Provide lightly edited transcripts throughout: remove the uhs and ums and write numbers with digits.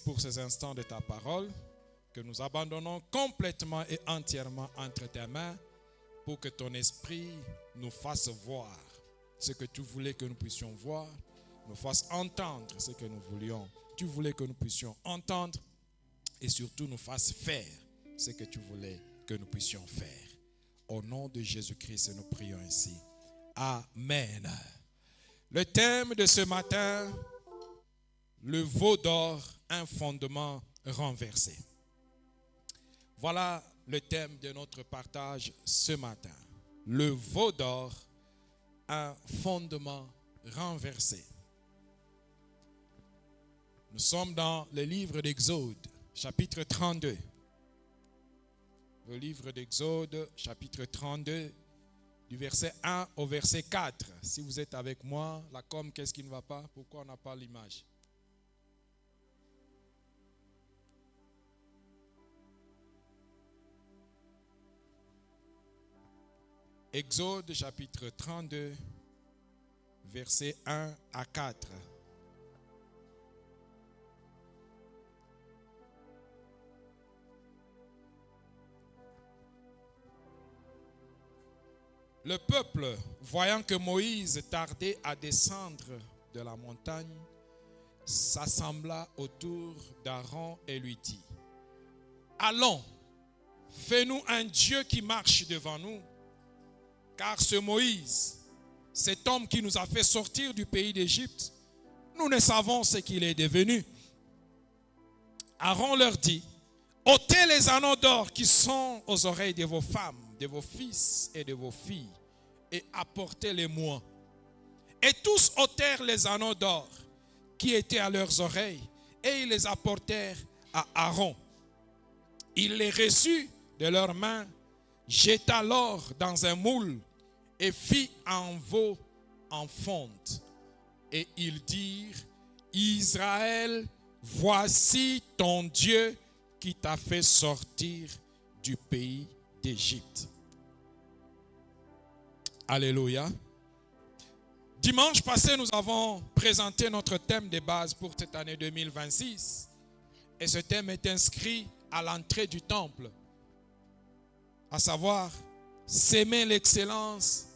pour ces instants de ta parole que nous abandonnons complètement et entièrement entre tes mains pour que ton esprit nous fasse voir ce que tu voulais que nous puissions voir, nous fasse entendre ce que nous voulions. Tu voulais que nous puissions entendre et surtout nous fasse faire ce que tu voulais que nous puissions faire. Au nom de Jésus-Christ, nous prions ainsi. Amen. Le thème de ce matin, le veau d'or, un fondement renversé. Voilà le thème de notre partage ce matin. Le veau d'or, un fondement renversé. Nous sommes dans le livre d'Exode, chapitre 32. Le livre d'Exode, chapitre 32, du verset 1 au verset 4. Si vous êtes avec moi, la com, qu'est-ce qui ne va pas? Pourquoi on n'a pas l'image? Exode, chapitre 32, verset 1 à 4. Le peuple, voyant que Moïse tardait à descendre de la montagne, s'assembla autour d'Aaron et lui dit: Allons, fais-nous un Dieu qui marche devant nous, car ce Moïse, cet homme qui nous a fait sortir du pays d'Égypte, nous ne savons ce qu'il est devenu. Aaron leur dit: ôtez les anneaux d'or qui sont aux oreilles de vos femmes, de vos fils et de vos filles, et apportez-les-moi. Et tous ôtèrent les anneaux d'or qui étaient à leurs oreilles, et ils les apportèrent à Aaron. Il les reçut de leurs mains, jeta l'or dans un moule, et fit un veau en fonte. Et ils dirent: Israël, voici ton Dieu qui t'a fait sortir du pays d'Égypte. Alléluia. Dimanche passé, nous avons présenté notre thème de base pour cette année 2026. Et ce thème est inscrit à l'entrée du temple, à savoir s'aimer l'excellence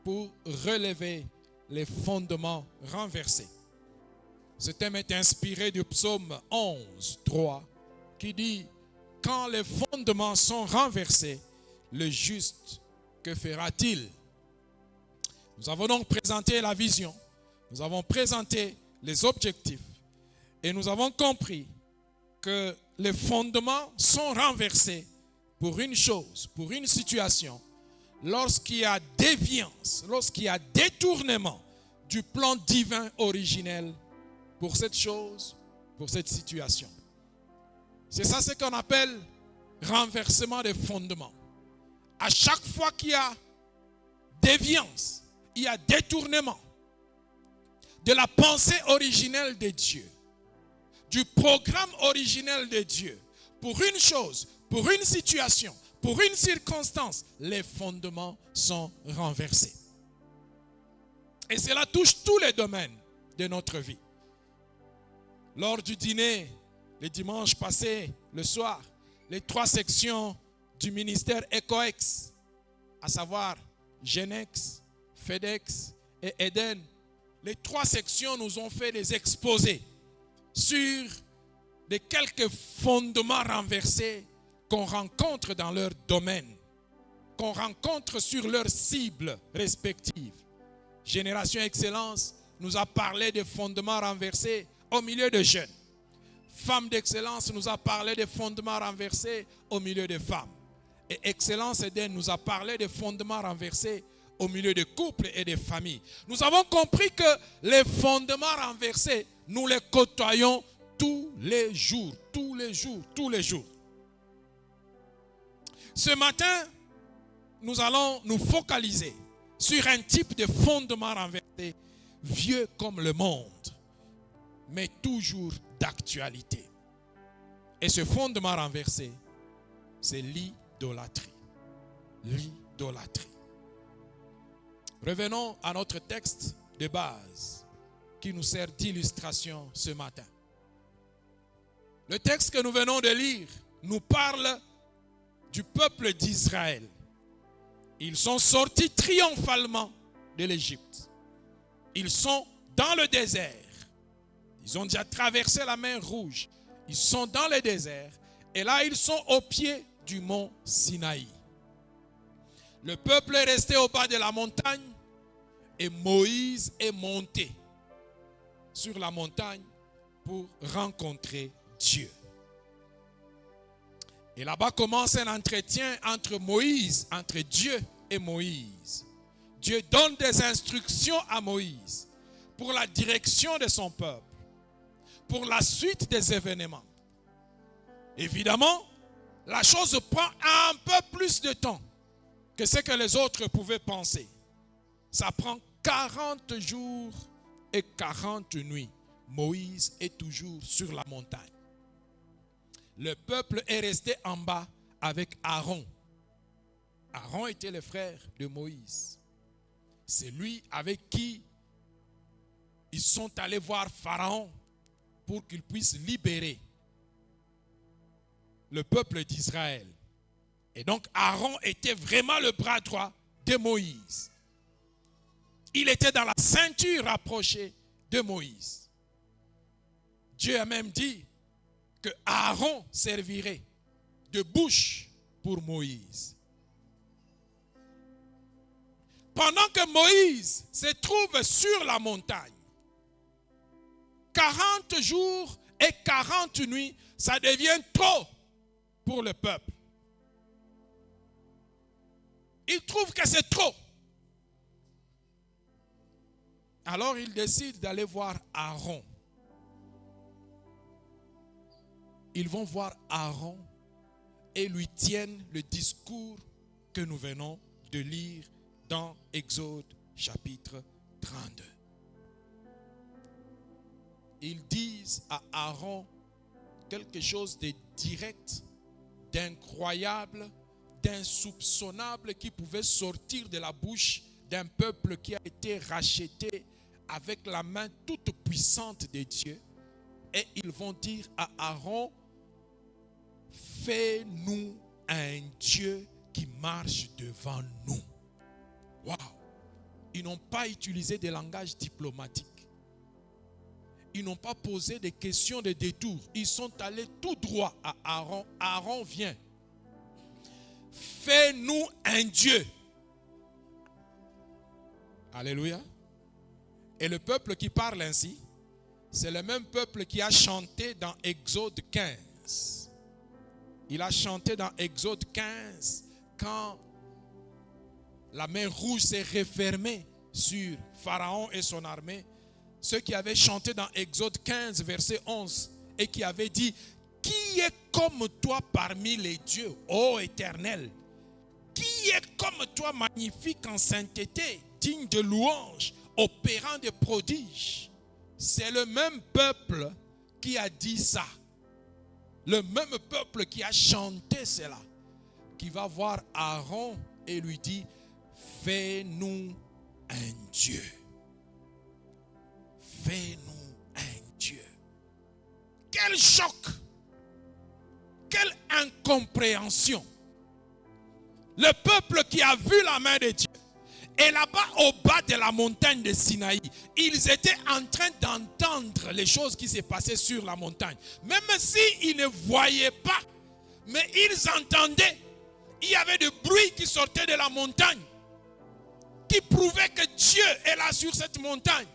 pour relever les fondements renversés. Ce thème est inspiré du psaume 11, 3, qui dit: quand les fondements sont renversés, le juste, que fera-t-il? Nous avons donc présenté la vision, nous avons présenté les objectifs et nous avons compris que les fondements sont renversés pour une chose, pour une situation, lorsqu'il y a déviance, lorsqu'il y a détournement du plan divin originel pour cette chose, pour cette situation. C'est ça ce qu'on appelle renversement des fondements. À chaque fois qu'il y a déviance, il y a détournement de la pensée originelle de Dieu, du programme originel de Dieu, pour une chose, pour une situation, pour une circonstance, les fondements sont renversés. Et cela touche tous les domaines de notre vie. Lors du dîner, le dimanche passé, le soir, les 3 sections du ministère ECOEX, à savoir Genex, FedEx et Eden, les 3 sections nous ont fait des exposés sur les quelques fondements renversés qu'on rencontre dans leur domaine, qu'on rencontre sur leurs cibles respectives. Génération Excellence nous a parlé des fondements renversés au milieu de jeunes. Femme d'Excellence nous a parlé des fondements renversés au milieu des femmes. Et Excellence Eden nous a parlé des fondements renversés au milieu des couples et des familles. Nous avons compris que les fondements renversés, nous les côtoyons tous les jours, tous les jours, tous les jours. Ce matin, nous allons nous focaliser sur un type de fondement renversé, vieux comme le monde, mais toujours d'actualité. Et ce fondement renversé, c'est l'idolâtrie. L'idolâtrie. Revenons à notre texte de base qui nous sert d'illustration ce matin. Le texte que nous venons de lire nous parle du peuple d'Israël. Ils sont sortis triomphalement de l'Égypte. Ils sont dans le désert. Ils ont déjà traversé la mer Rouge. Ils sont dans le désert. Et là, ils sont au pied du mont Sinaï. Le peuple est resté au bas de la montagne et Moïse est monté sur la montagne pour rencontrer Dieu. Et là-bas commence un entretien entre Dieu et Moïse. Dieu donne des instructions à Moïse pour la direction de son peuple, pour la suite des événements. Évidemment, la chose prend un peu plus de temps que ce que les autres pouvaient penser. Ça prend 40 jours et 40 nuits. Moïse est toujours sur la montagne. Le peuple est resté en bas avec Aaron. Aaron était le frère de Moïse. C'est lui avec qui ils sont allés voir Pharaon pour qu'il puisse libérer le peuple d'Israël. Et donc Aaron était vraiment le bras droit de Moïse. Il était dans la ceinture rapprochée de Moïse. Dieu a même dit que Aaron servirait de bouche pour Moïse. Pendant que Moïse se trouve sur la montagne, 40 jours et 40 nuits, ça devient trop pour le peuple. Il trouve que c'est trop. Alors il décide d'aller voir Aaron. Ils vont voir Aaron et lui tiennent le discours que nous venons de lire dans Exode chapitre 32. Ils disent à Aaron quelque chose de direct, d'incroyable, d'insoupçonnable qui pouvait sortir de la bouche d'un peuple qui a été racheté avec la main toute puissante de Dieu. Et ils vont dire à Aaron, fais-nous un Dieu qui marche devant nous. Waouh! Ils n'ont pas utilisé des langages diplomatiques. Ils n'ont pas posé des questions de détour. Ils sont allés tout droit à Aaron. Aaron vient. Fais-nous un Dieu. Alléluia. Et le peuple qui parle ainsi, c'est le même peuple qui a chanté dans Exode 15. Il a chanté dans Exode 15 quand la mer Rouge s'est refermée sur Pharaon et son armée. Ceux qui avaient chanté dans Exode 15, verset 11, et qui avaient dit, qui est comme toi parmi les dieux, ô Éternel? Qui est comme toi magnifique en sainteté, digne de louange, opérant des prodiges? C'est le même peuple qui a dit ça. Le même peuple qui a chanté cela. Qui va voir Aaron et lui dit, fais-nous un Dieu. Fais-nous un Dieu. Quel choc! Quelle incompréhension! Le peuple qui a vu la main de Dieu. Et là-bas, au bas de la montagne de Sinaï, ils étaient en train d'entendre les choses qui se passaient sur la montagne. Même s'ils ne voyaient pas, mais ils entendaient. Il y avait du bruit qui sortait de la montagne, qui prouvait que Dieu est là sur cette montagne.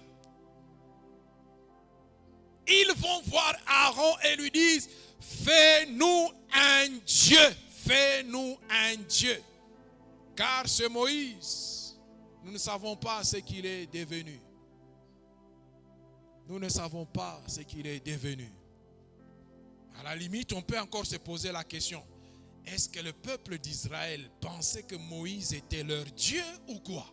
Ils vont voir Aaron et lui disent, fais-nous un Dieu, fais-nous un Dieu. Car ce Moïse, nous ne savons pas ce qu'il est devenu. Nous ne savons pas ce qu'il est devenu. À la limite, on peut encore se poser la question. Est-ce que le peuple d'Israël pensait que Moïse était leur Dieu ou quoi?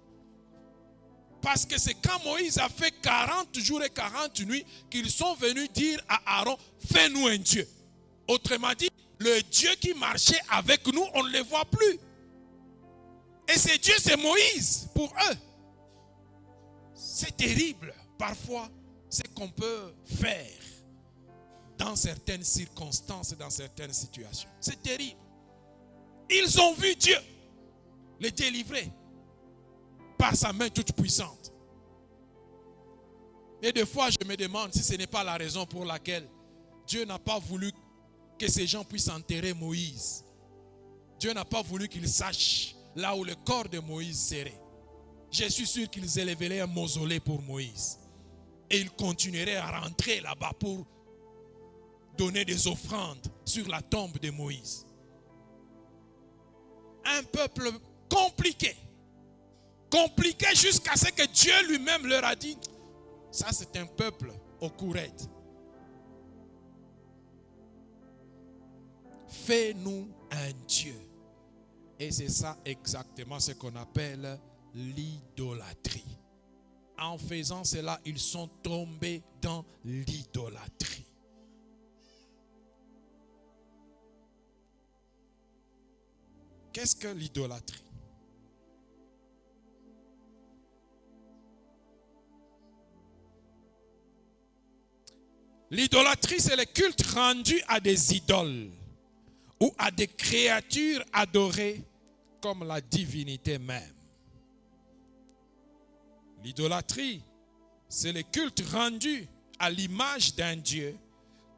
Parce que c'est quand Moïse a fait 40 jours et 40 nuits qu'ils sont venus dire à Aaron, fais-nous un Dieu. Autrement dit, le Dieu qui marchait avec nous, on ne le voit plus. Et ce Dieu, c'est Moïse pour eux. C'est terrible parfois ce qu'on peut faire dans certaines circonstances et dans certaines situations. C'est terrible. Ils ont vu Dieu les délivrer par sa main toute puissante. Et des fois, je me demande si ce n'est pas la raison pour laquelle Dieu n'a pas voulu que ces gens puissent enterrer Moïse. Dieu n'a pas voulu qu'ils sachent là où le corps de Moïse serait. Je suis sûr qu'ils élèveraient un mausolée pour Moïse. Et ils continueraient à rentrer là-bas pour donner des offrandes sur la tombe de Moïse. Un peuple compliqué. Compliqué jusqu'à ce que Dieu lui-même leur a dit, ça c'est un peuple au courette. Fais-nous un Dieu. Et c'est ça exactement ce qu'on appelle l'idolâtrie. En faisant cela, ils sont tombés dans l'idolâtrie. Qu'est-ce que l'idolâtrie? L'idolâtrie, c'est le culte rendu à des idoles ou à des créatures adorées comme la divinité même. L'idolâtrie, c'est le culte rendu à l'image d'un Dieu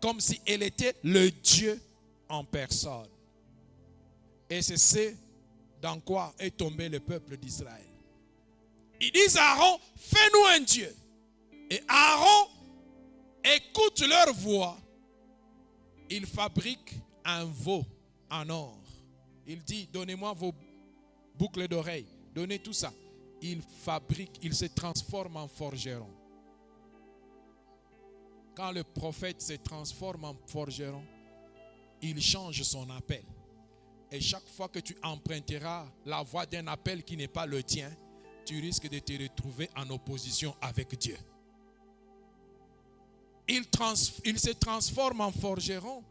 comme si elle était le Dieu en personne. Et c'est ce dans quoi est tombé le peuple d'Israël. Ils disent à Aaron, fais-nous un Dieu. Et Aaron écoute leur voix. Il fabrique un veau en or. Il dit, donnez-moi vos boucles d'oreilles. Donnez tout ça. Il fabrique, il se transforme en forgeron. Quand le prophète se transforme en forgeron, il change son appel. Et chaque fois que tu emprunteras la voie d'un appel qui n'est pas le tien, tu risques de te retrouver en opposition avec Dieu. Il se transforme en forgeron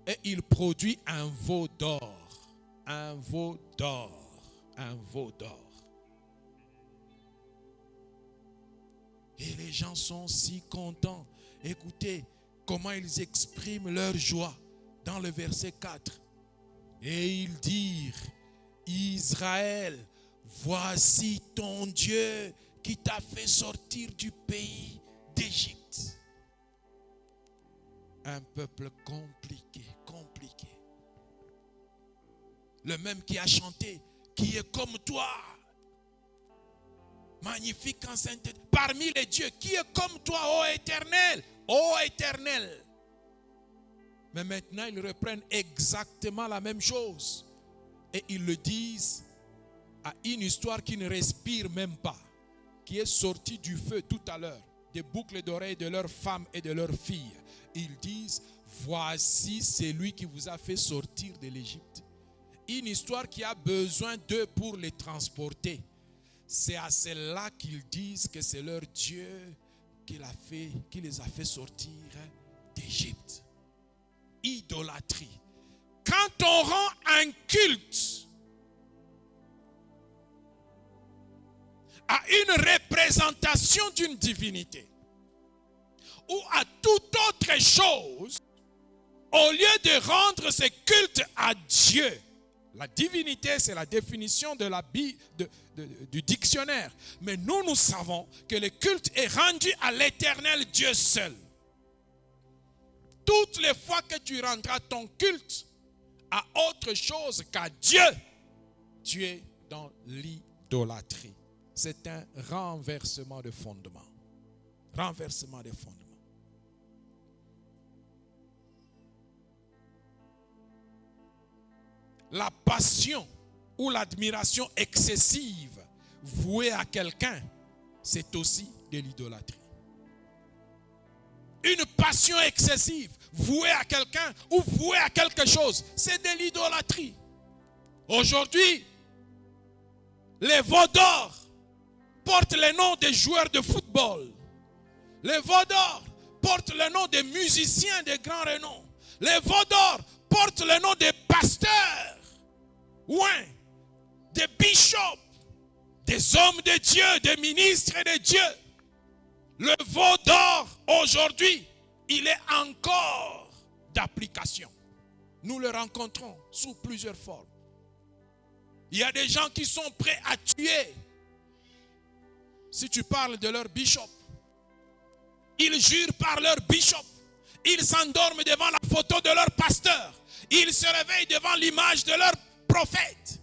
et il produit un veau d'or. Un veau d'or. Un veau d'or. Et les gens sont si contents. Écoutez comment ils expriment leur joie dans le verset 4. Et ils dirent, Israël, voici ton Dieu qui t'a fait sortir du pays d'Égypte. Un peuple compliqué, compliqué. Le même qui a chanté, qui est comme toi. Magnifique en sainteté. Parmi les dieux, qui est comme toi, ô Éternel, ô Éternel. Mais maintenant, ils reprennent exactement la même chose. Et ils le disent à une histoire qui ne respire même pas, qui est sortie du feu tout à l'heure, des boucles d'oreilles de leurs femmes et de leurs filles. Ils disent, voici celui qui vous a fait sortir de l'Égypte. Une histoire qui a besoin d'eux pour les transporter. C'est à cela qu'ils disent que c'est leur Dieu qui les a fait sortir d'Égypte. Idolâtrie. Quand on rend un culte à une représentation d'une divinité ou à toute autre chose, au lieu de rendre ce culte à Dieu, la divinité, c'est la définition de du dictionnaire. Mais nous savons que le culte est rendu à l'Éternel Dieu seul. Toutes les fois que tu rendras ton culte à autre chose qu'à Dieu, tu es dans l'idolâtrie. C'est un renversement de fondement. Renversement de fondement. La passion ou l'admiration excessive vouée à quelqu'un, c'est aussi de l'idolâtrie. Une passion excessive vouée à quelqu'un ou vouée à quelque chose, c'est de l'idolâtrie. Aujourd'hui, les veaux d'or portent le nom des joueurs de football. Les veaux d'or portent le nom des musiciens de grand renom. Les veaux d'or portent le nom des pasteurs. Ouais, des bishops, des hommes de Dieu, des ministres de Dieu. Le veau d'or aujourd'hui il est encore d'application. Nous le rencontrons sous plusieurs formes. Il y a des gens qui sont prêts à tuer. Si tu parles de leur bishop, ils jurent par leur bishop. Ils s'endorment devant la photo de leur pasteur. Ils se réveillent devant l'image de leur prophète.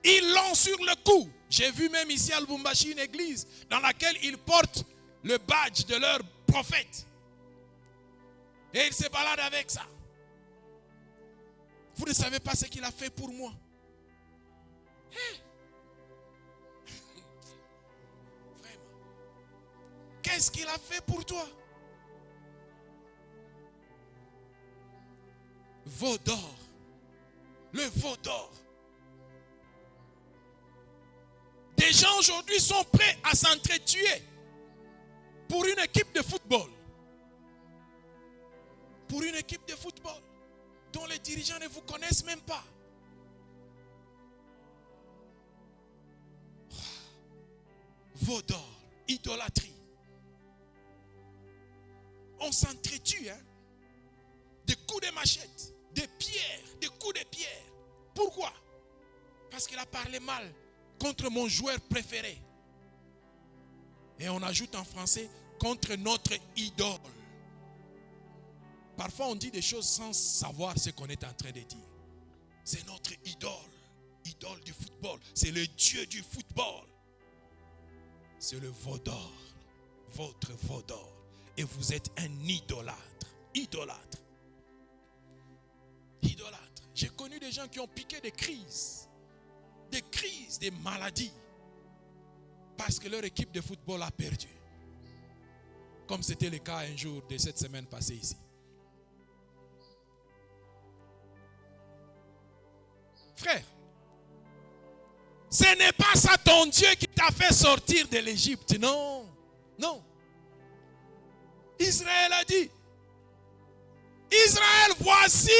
Ils l'ont sur le cou. J'ai vu même ici à Lubumbashi une église dans laquelle ils portent le badge de leur prophète. Et ils se baladent avec ça. Vous ne savez pas ce qu'il a fait pour moi. Vraiment. Qu'est-ce qu'il a fait pour toi? Veau d'or. Le veau d'or. Des gens aujourd'hui sont prêts à s'entretuer pour une équipe de football. Pour une équipe de football dont les dirigeants ne vous connaissent même pas. Veau d'or, idolâtrie. On s'entretue, hein? Des coups de machette, des pierres, des coups de pierre. Pourquoi? Parce qu'il a parlé mal contre mon joueur préféré. Et on ajoute en français, contre notre idole. Parfois on dit des choses sans savoir ce qu'on est en train de dire. C'est notre idole. Idole du football. C'est le Dieu du football. C'est le veau d'or. Votre veau d'or. Et vous êtes un idolâtre. Idolâtre. Idolâtre. J'ai connu des gens qui ont piqué des crises, des maladies, parce que leur équipe de football a perdu. Comme c'était le cas un jour de cette semaine passée ici. Frère, ce n'est pas ça ton Dieu qui t'a fait sortir de l'Égypte. Non, non. Israël a dit, Israël, voici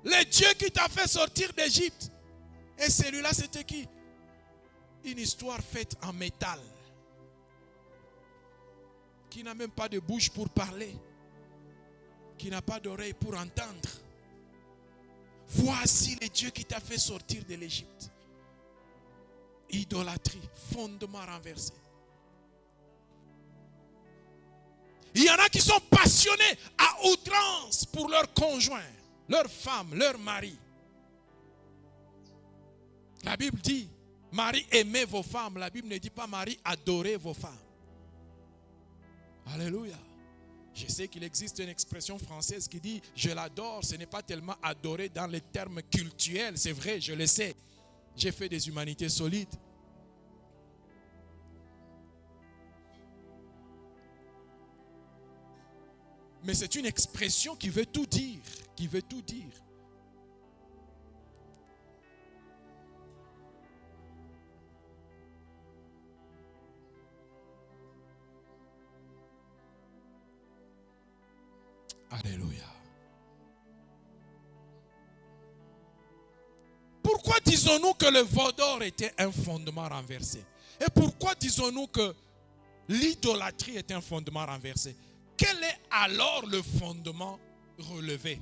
le Dieu qui t'a fait sortir d'Égypte. Et celui-là, c'était qui? Une histoire faite en métal. Qui n'a même pas de bouche pour parler. Qui n'a pas d'oreille pour entendre. Voici le Dieu qui t'a fait sortir de l'Égypte. Idolâtrie, fondement renversé. Il y en a qui sont passionnés à outrance pour leur conjoint, leur femme, leur mari. La Bible dit, Marie, aimez vos femmes. La Bible ne dit pas, Marie, adorez vos femmes. Alléluia. Je sais qu'il existe une expression française qui dit, je l'adore. Ce n'est pas tellement adorer dans les termes cultuels. C'est vrai, je le sais. J'ai fait des humanités solides. Mais c'est une expression qui veut tout dire. Qui veut tout dire. Alléluia. Pourquoi disons-nous que le veau d'or était un fondement renversé? Et pourquoi disons-nous que l'idolâtrie est un fondement renversé? Quel est alors le fondement relevé?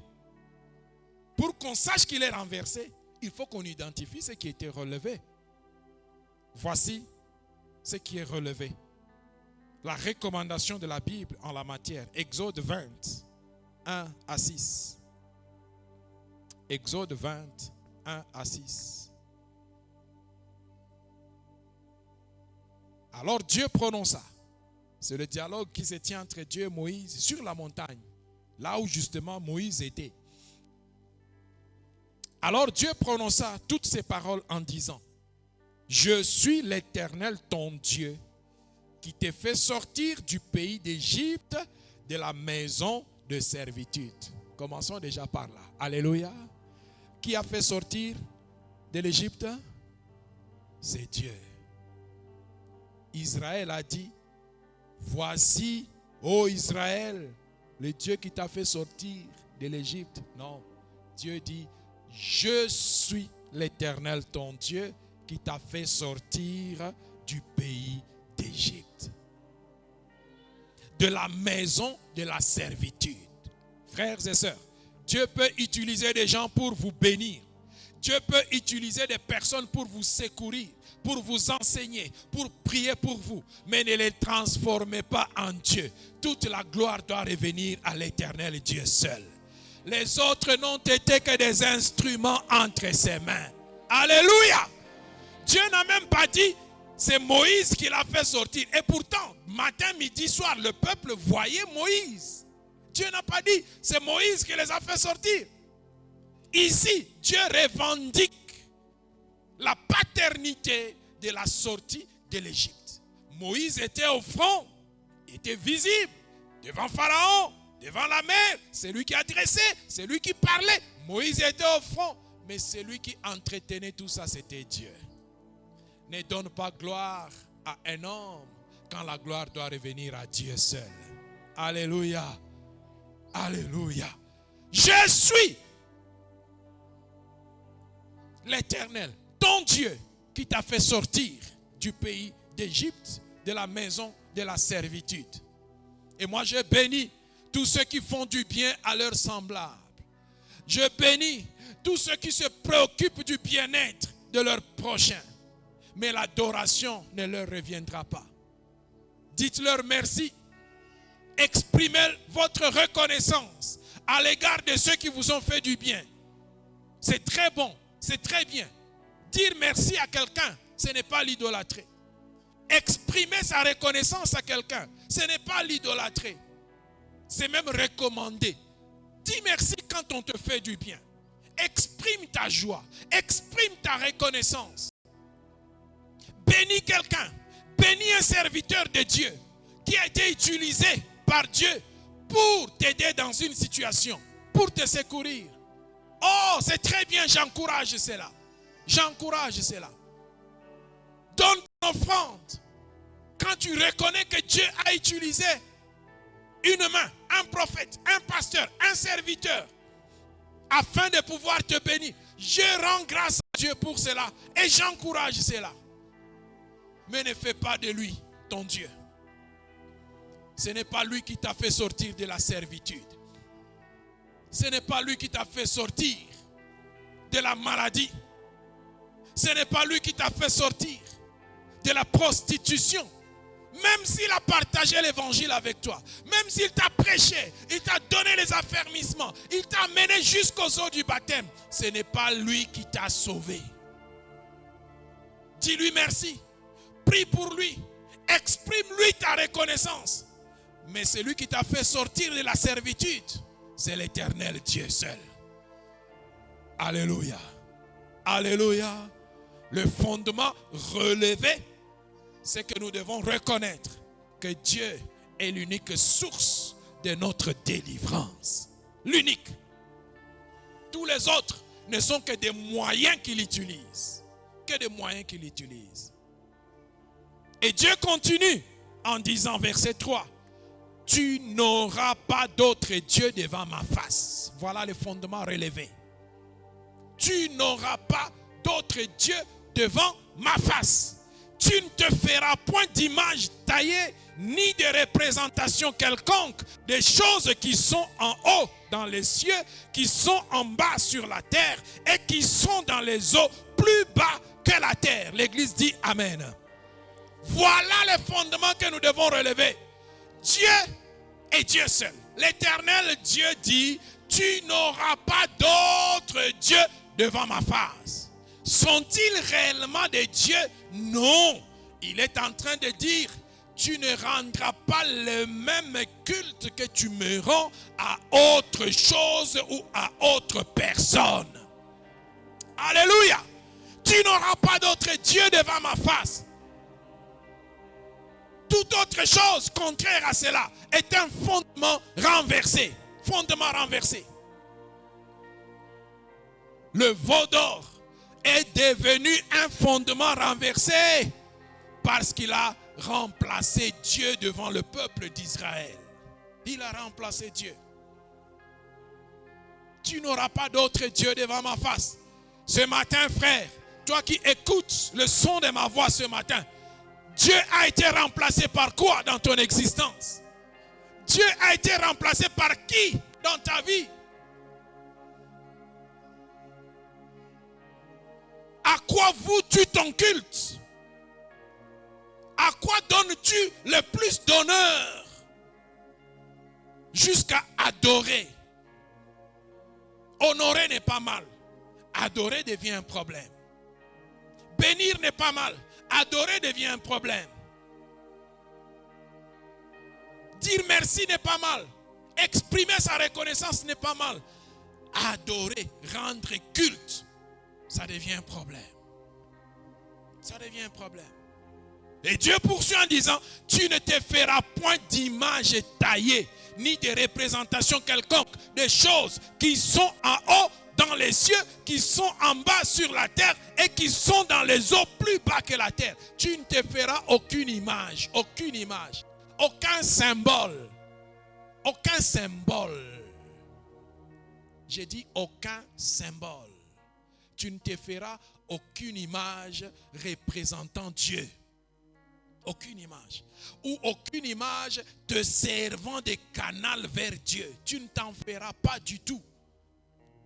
Pour qu'on sache qu'il est renversé, il faut qu'on identifie ce qui était relevé. Voici ce qui est relevé. La recommandation de la Bible en la matière. Exode 20, 1 à 6. Exode 20, 1 à 6. Alors Dieu prononça. C'est le dialogue qui se tient entre Dieu et Moïse sur la montagne, là où justement Moïse était. Alors Dieu prononça toutes ces paroles en disant, je suis l'Éternel ton Dieu, qui t'ai fait sortir du pays d'Égypte, de la maison de servitude. Commençons déjà par là. Alléluia. Qui a fait sortir de l'Égypte? C'est Dieu. Israël a dit, voici, ô Israël, le Dieu qui t'a fait sortir de l'Égypte. Non, Dieu dit, je suis l'Éternel ton Dieu qui t'a fait sortir du pays d'Égypte. de la maison de la servitude. Frères et sœurs, Dieu peut utiliser des gens pour vous bénir. Dieu peut utiliser des personnes pour vous secourir, pour vous enseigner, pour prier pour vous. Mais ne les transformez pas en Dieu. Toute la gloire doit revenir à l'Éternel Dieu seul. Les autres n'ont été que des instruments entre ses mains. Alléluia! Dieu n'a même pas dit, c'est Moïse qui l'a fait sortir. Et pourtant, matin, midi, soir, le peuple voyait Moïse. Dieu n'a pas dit, c'est Moïse qui les a fait sortir. Ici, Dieu revendique la paternité de la sortie de l'Égypte. Moïse était au front, il était visible devant Pharaon, devant la mer. C'est lui qui adressait, c'est lui qui parlait. Moïse était au front, mais celui qui entretenait tout ça, c'était Dieu. Ne donne pas gloire à un homme quand la gloire doit revenir à Dieu seul. Alléluia. Alléluia. Je suis l'Éternel, ton Dieu, qui t'a fait sortir du pays d'Égypte, de la maison de la servitude. Et moi, je bénis tous ceux qui font du bien à leurs semblables. Je bénis tous ceux qui se préoccupent du bien-être de leurs prochains. Mais l'adoration ne leur reviendra pas. Dites-leur merci. Exprimez votre reconnaissance à l'égard de ceux qui vous ont fait du bien. C'est très bon, c'est très bien. Dire merci à quelqu'un, ce n'est pas l'idolâtrer. Exprimer sa reconnaissance à quelqu'un, ce n'est pas l'idolâtrer. C'est même recommandé. Dis merci quand on te fait du bien. Exprime ta joie, exprime ta reconnaissance. Bénis quelqu'un, bénis un serviteur de Dieu qui a été utilisé par Dieu pour t'aider dans une situation, pour te secourir. Oh, c'est très bien, j'encourage cela. J'encourage cela. Donne ton offrande. Quand tu reconnais que Dieu a utilisé une main, un prophète, un pasteur, un serviteur, afin de pouvoir te bénir, je rends grâce à Dieu pour cela et j'encourage cela. Mais ne fais pas de lui ton Dieu. Ce n'est pas lui qui t'a fait sortir de la servitude. Ce n'est pas lui qui t'a fait sortir de la maladie. Ce n'est pas lui qui t'a fait sortir de la prostitution. Même s'il a partagé l'évangile avec toi, même s'il t'a prêché, il t'a donné les affermissements, il t'a mené jusqu'aux eaux du baptême, ce n'est pas lui qui t'a sauvé. Dis-lui merci. Prie pour lui. Exprime-lui ta reconnaissance. Mais celui qui t'a fait sortir de la servitude, c'est l'Éternel Dieu seul. Alléluia. Alléluia. Le fondement relevé, c'est que nous devons reconnaître que Dieu est l'unique source de notre délivrance. L'unique. Tous les autres ne sont que des moyens qu'il utilise. Que des moyens qu'il utilise. Et Dieu continue en disant, verset 3, « Tu n'auras pas d'autre Dieu devant ma face. » Voilà le fondement relevé. « Tu n'auras pas d'autre Dieu devant ma face. Tu ne te feras point d'image taillée, ni de représentation quelconque des choses qui sont en haut dans les cieux, qui sont en bas sur la terre et qui sont dans les eaux plus bas que la terre. » L'Église dit Amen. Voilà le fondement que nous devons relever. Dieu est Dieu seul. L'Éternel Dieu dit, tu n'auras pas d'autre Dieu devant ma face. Sont-ils réellement des dieux? Non. Il est en train de dire, tu ne rendras pas le même culte que tu me rends à autre chose ou à autre personne. Alléluia. Tu n'auras pas d'autre Dieu devant ma face. Toute autre chose contraire à cela est un fondement renversé. Fondement renversé. Le veau d'or est devenu un fondement renversé parce qu'il a remplacé Dieu devant le peuple d'Israël. Il a remplacé Dieu. Tu n'auras pas d'autre Dieu devant ma face. Ce matin, frère, toi qui écoutes le son de ma voix ce matin, Dieu a été remplacé par quoi dans ton existence? Dieu a été remplacé par qui dans ta vie? À quoi voues-tu ton culte? À quoi donnes-tu le plus d'honneur? Jusqu'à adorer. Honorer n'est pas mal. Adorer devient un problème. Bénir n'est pas mal. Adorer devient un problème. Dire merci n'est pas mal. Exprimer sa reconnaissance n'est pas mal. Adorer, rendre culte, ça devient un problème. Ça devient un problème. Et Dieu poursuit en disant, tu ne te feras point d'image taillée, ni de représentation quelconque, des choses qui sont en haut dans les cieux, qui sont en bas sur la terre et qui sont dans les eaux plus bas que la terre. Tu ne te feras aucune image, aucun symbole, aucun symbole. J'ai dit aucun symbole. Tu ne te feras aucune image représentant Dieu. Aucune image. Ou aucune image te servant de canal vers Dieu. Tu ne t'en feras pas du tout.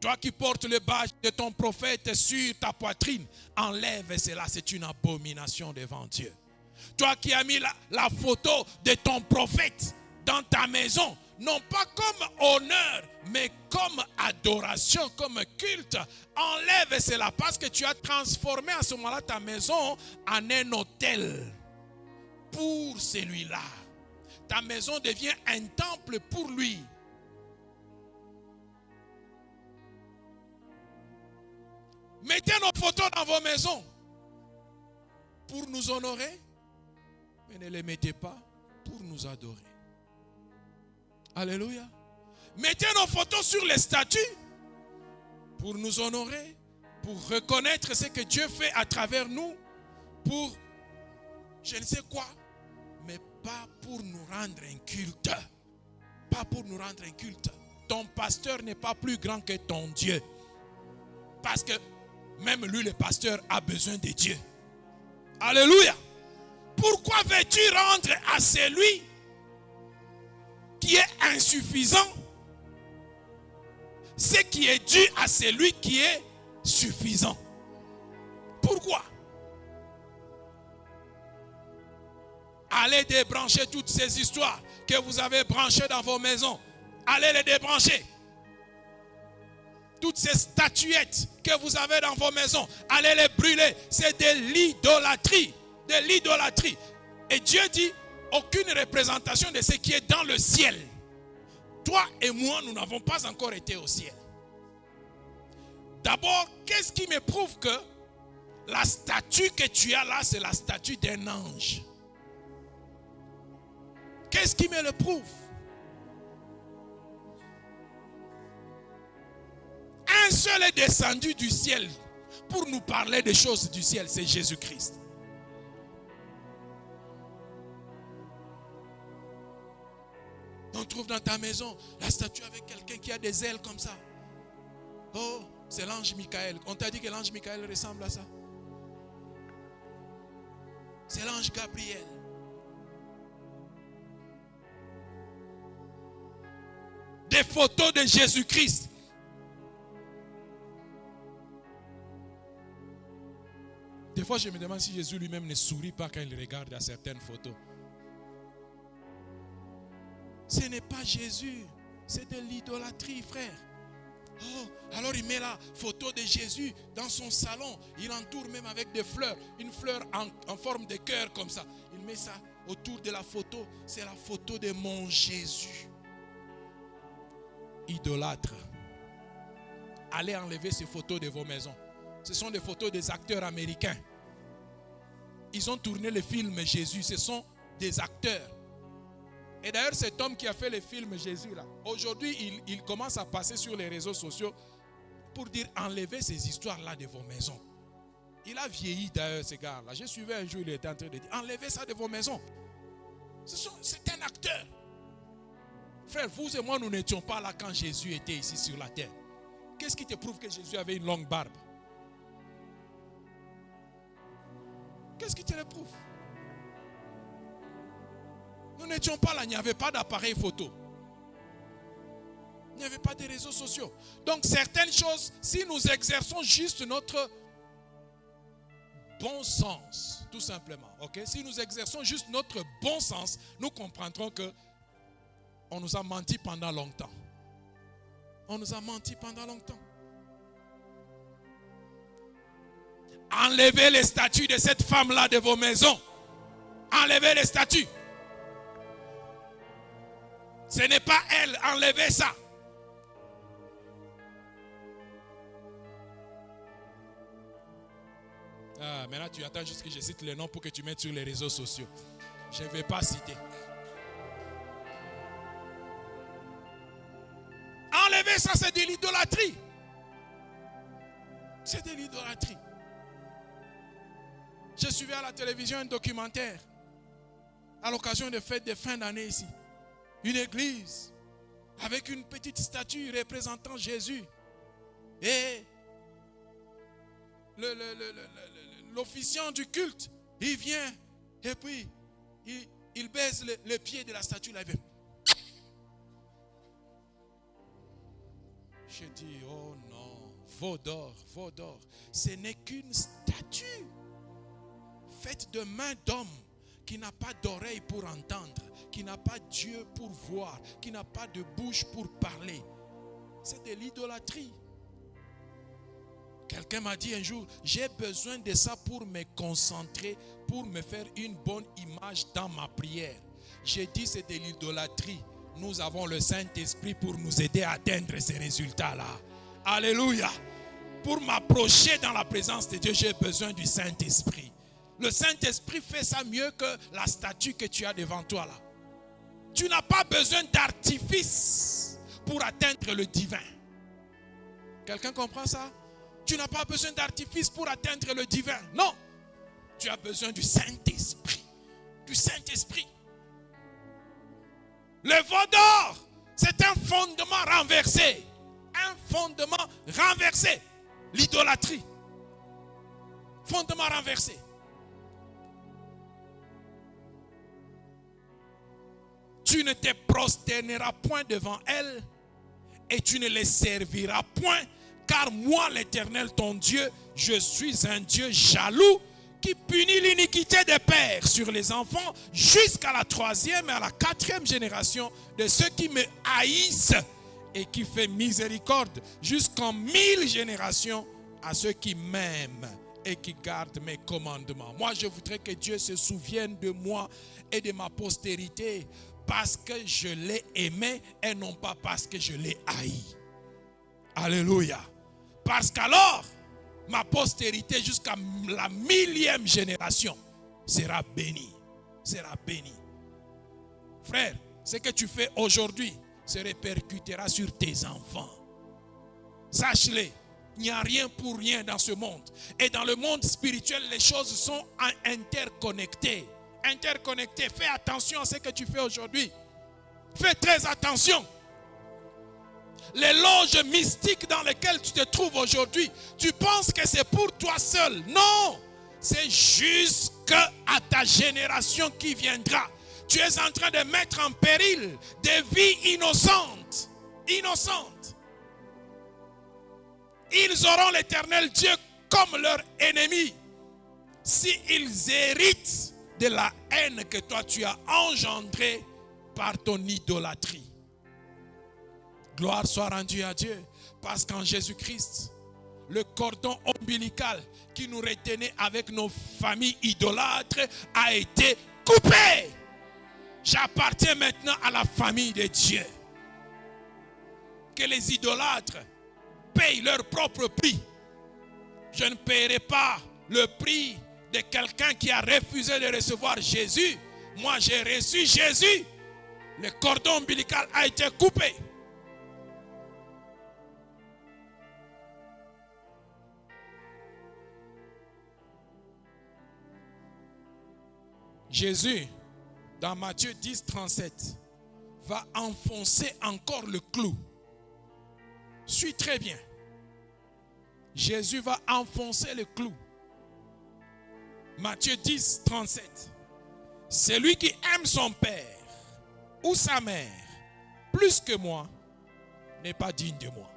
Toi qui portes le badge de ton prophète sur ta poitrine, enlève cela, c'est une abomination devant Dieu. Toi qui as mis la photo de ton prophète dans ta maison, non pas comme honneur, mais comme adoration, comme culte, enlève cela parce que tu as transformé à ce moment-là ta maison en un autel pour celui-là. Ta maison devient un temple pour lui. Mettez nos photos dans vos maisons pour nous honorer, mais ne les mettez pas pour nous adorer. Alléluia. Mettez nos photos sur les statues pour nous honorer, pour reconnaître ce que Dieu fait à travers nous, pour je ne sais quoi, mais pas pour nous rendre un culte. Pas pour nous rendre un culte. Ton pasteur n'est pas plus grand que ton Dieu. Parce que même lui, le pasteur, a besoin de Dieu. Alléluia. Pourquoi veux-tu rendre à celui qui est insuffisant ce qui est dû à celui qui est suffisant? Pourquoi? Allez débrancher toutes ces histoires que vous avez branchées dans vos maisons. Allez les débrancher. Toutes ces statuettes que vous avez dans vos maisons, allez les brûler. C'est de l'idolâtrie. De l'idolâtrie. Et Dieu dit, aucune représentation de ce qui est dans le ciel. Toi et moi, nous n'avons pas encore été au ciel. D'abord, qu'est-ce qui me prouve que la statue que tu as là, c'est la statue d'un ange? Qu'est-ce qui me le prouve? Un seul est descendu du ciel pour nous parler des choses du ciel, c'est Jésus-Christ. On trouve dans ta maison la statue avec quelqu'un qui a des ailes comme ça. Oh, c'est l'ange Michael. On t'a dit que l'ange Michael ressemble à ça? C'est l'ange Gabriel. Des photos de Jésus-Christ. Des fois, je me demande si Jésus lui-même ne sourit pas quand il regarde à certaines photos. Ce n'est pas Jésus, c'est de l'idolâtrie, frère. Oh, alors il met la photo de Jésus dans son salon. Il entoure même avec des fleurs. Une fleur en forme de cœur comme ça. Il met ça autour de la photo. C'est la photo de mon Jésus. Idolâtre. Allez enlever ces photos de vos maisons. Ce sont des photos des acteurs américains. Ils ont tourné le film Jésus. Ce sont des acteurs. Et d'ailleurs, cet homme qui a fait le film Jésus là, aujourd'hui, il commence à passer sur les réseaux sociaux pour dire enlevez ces histoires-là de vos maisons. Il a vieilli d'ailleurs, ce gars-là. Je suivais un jour, il était en train de dire enlevez ça de vos maisons. C'est un acteur. Frère, vous et moi, nous n'étions pas là quand Jésus était ici sur la terre. Qu'est-ce qui te prouve que Jésus avait une longue barbe? Qu'est-ce qui te le prouve? Nous Nous n'étions pas là, il n'y avait pas d'appareil photo. Il n'y avait pas de réseaux sociaux. Donc certaines choses, si nous exerçons juste notre bon sens, tout simplement, ok? Si nous exerçons juste notre bon sens, nous comprendrons que on nous a menti pendant longtemps. On nous a menti pendant longtemps. Enlevez les statues de cette femme-là de vos maisons. Enlevez les statues. Ce n'est pas elle, enlevez ça. Ah, maintenant tu attends juste que je cite le nom pour que tu mettes sur les réseaux sociaux. Je ne vais pas citer. Enlever ça, c'est de l'idolâtrie. C'est de l'idolâtrie. Je suivais à la télévision un documentaire à l'occasion des fêtes de fin d'année ici. Une église avec une petite statue représentant Jésus. Et l'officiant du culte, il vient et puis il baise le pied de la statue là. Je dis, oh non, veau d'or. Ce n'est qu'une statue faite de mains d'homme qui n'a pas d'oreille pour entendre, qui n'a pas d'yeux pour voir, qui n'a pas de bouche pour parler. C'est de l'idolâtrie. Quelqu'un m'a dit un jour, j'ai besoin de ça pour me concentrer, pour me faire une bonne image dans ma prière. J'ai dit, c'est de l'idolâtrie. Nous avons le Saint-Esprit pour nous aider à atteindre ces résultats-là. Alléluia. Pour m'approcher dans la présence de Dieu, j'ai besoin du Saint-Esprit. Le Saint-Esprit fait ça mieux que la statue que tu as devant toi là. Tu n'as pas besoin d'artifice pour atteindre le divin. Quelqu'un comprend ça? Tu n'as pas besoin d'artifice pour atteindre le divin. Non. Tu as besoin du Saint-Esprit. Du Saint-Esprit. Le veau d'or, c'est un fondement renversé. Un fondement renversé. L'idolâtrie. Fondement renversé. Tu ne te prosterneras point devant elle et tu ne les serviras point, car moi, l'Éternel, ton Dieu, je suis un Dieu jaloux qui punit l'iniquité des pères sur les enfants jusqu'à la 3e et à la 4e génération de ceux qui me haïssent et qui fait miséricorde jusqu'en 1000 générations à ceux qui m'aiment et qui gardent mes commandements. Moi, je voudrais que Dieu se souvienne de moi et de ma postérité parce que je l'ai aimé et non pas parce que je l'ai haï. Alléluia. Parce qu'alors, ma postérité jusqu'à la 1000e génération sera bénie. Sera bénie. Frère, ce que tu fais aujourd'hui se répercutera sur tes enfants. Sache-le, il n'y a rien pour rien dans ce monde. Et dans le monde spirituel, les choses sont interconnectées. Interconnectées. Fais attention à ce que tu fais aujourd'hui. Fais très attention. Les loges mystiques dans lesquelles tu te trouves aujourd'hui, tu penses que c'est pour toi seul. Non, c'est jusqu'à ta génération qui viendra. Tu es en train de mettre en péril des vies innocentes. Innocentes. Ils auront l'Éternel Dieu comme leur ennemi s'ils héritent de la haine que toi tu as engendrée par ton idolâtrie. Gloire soit rendue à Dieu, parce qu'en Jésus-Christ, le cordon ombilical qui nous retenait avec nos familles idolâtres a été coupé. J'appartiens maintenant à la famille de Dieu. Que les idolâtres payent leur propre prix. Je ne paierai pas le prix de quelqu'un qui a refusé de recevoir Jésus. Moi, j'ai reçu Jésus. Le cordon ombilical a été coupé. Jésus, dans Matthieu 10, 37, va enfoncer encore le clou. Suis très bien. Jésus va enfoncer le clou. Matthieu 10, 37. Celui qui aime son père ou sa mère plus que moi n'est pas digne de moi.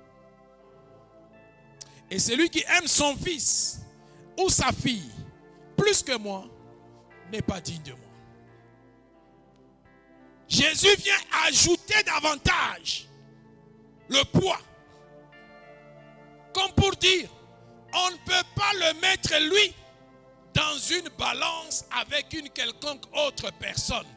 Et celui qui aime son fils ou sa fille plus que moi n'est pas digne de moi. Jésus vient ajouter davantage le poids. Comme pour dire, on ne peut pas le mettre lui dans une balance avec une quelconque autre personne.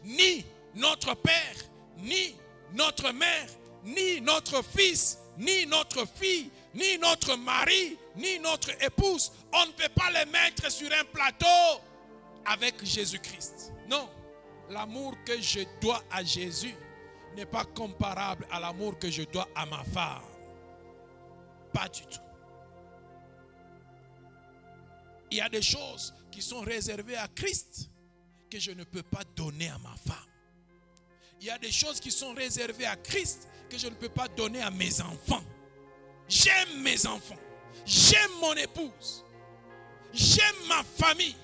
Ni notre père, ni notre mère, ni notre fils, ni notre fille, ni notre mari, ni notre épouse. On ne peut pas les mettre sur un plateau avec Jésus-Christ. Non, l'amour que je dois à Jésus n'est pas comparable à l'amour que je dois à ma femme. Pas du tout. Il y a des choses qui sont réservées à Christ que je ne peux pas donner à ma femme. Il y a des choses qui sont réservées à Christ que je ne peux pas donner à mes enfants. J'aime mes enfants. J'aime mon épouse. J'aime ma famille.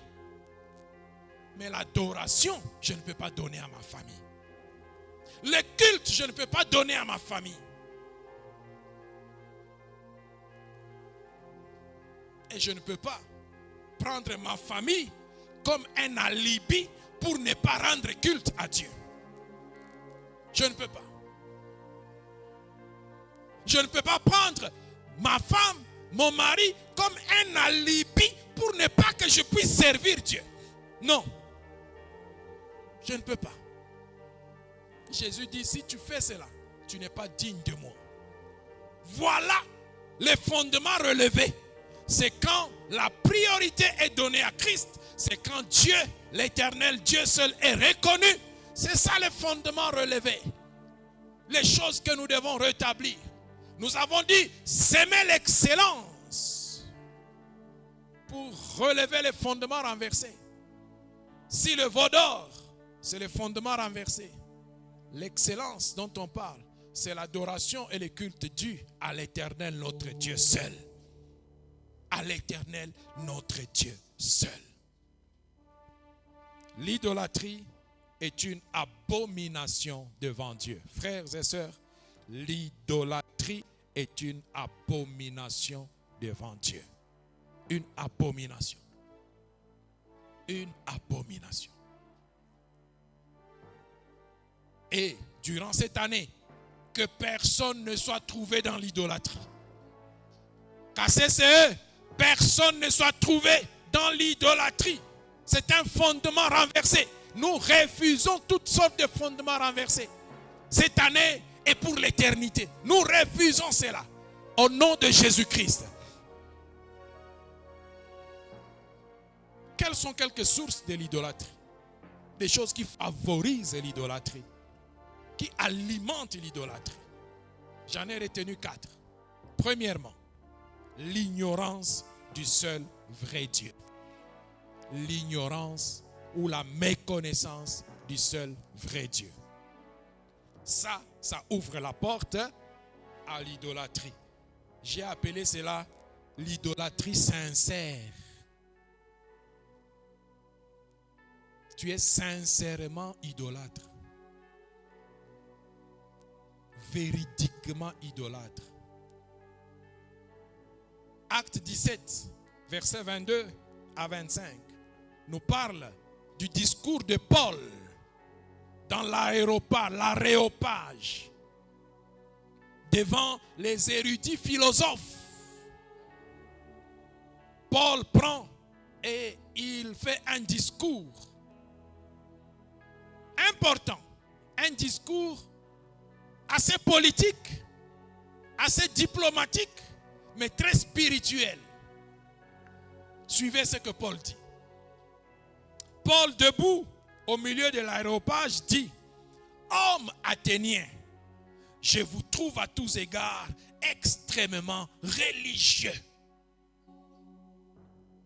Mais l'adoration, je ne peux pas donner à ma famille. Le culte, je ne peux pas donner à ma famille. Et je ne peux pas prendre ma famille comme un alibi pour ne pas rendre culte à Dieu. Je ne peux pas. Je ne peux pas prendre ma femme, mon mari comme un alibi pour ne pas que je puisse servir Dieu. Non. Je ne peux pas. Jésus dit, si tu fais cela, tu n'es pas digne de moi. Voilà les fondements relevés. C'est quand la priorité est donnée à Christ. C'est quand Dieu, l'éternel Dieu seul est reconnu. C'est ça les fondements relevés. Les choses que nous devons rétablir. Nous avons dit, s'aimer l'excellence pour relever les fondements renversés. Si le veau d'or, c'est les fondements renversés. L'excellence dont on parle, c'est l'adoration et le culte dû à l'éternel notre Dieu seul. À l'éternel notre Dieu seul. L'idolâtrie est une abomination devant Dieu. Frères et sœurs, l'idolâtrie est une abomination devant Dieu. Une abomination. Une abomination. Et durant cette année, que personne ne soit trouvé dans l'idolâtrie. KCCE, personne ne soit trouvé dans l'idolâtrie. C'est un fondement renversé. Nous refusons toutes sortes de fondements renversés. Cette année et pour l'éternité. Nous refusons cela. Au nom de Jésus-Christ. Quelles sont quelques sources de l'idolâtrie? Des choses qui favorisent l'idolâtrie, qui alimentent l'idolâtrie. J'en ai retenu 4. Premièrement, l'ignorance du seul vrai Dieu. L'ignorance ou la méconnaissance du seul vrai Dieu. Ça ouvre la porte à l'idolâtrie. J'ai appelé cela l'idolâtrie sincère. Tu es sincèrement idolâtre. Véridiquement idolâtre. Acte 17, versets 22 à 25, nous parle du discours de Paul dans l'aréopage, devant les érudits philosophes. Paul prend et il fait un discours important, un discours assez politique, assez diplomatique, mais très spirituel. Suivez ce que Paul dit. Paul, debout au milieu de l'aréopage, dit: Hommes athéniens, je vous trouve à tous égards extrêmement religieux.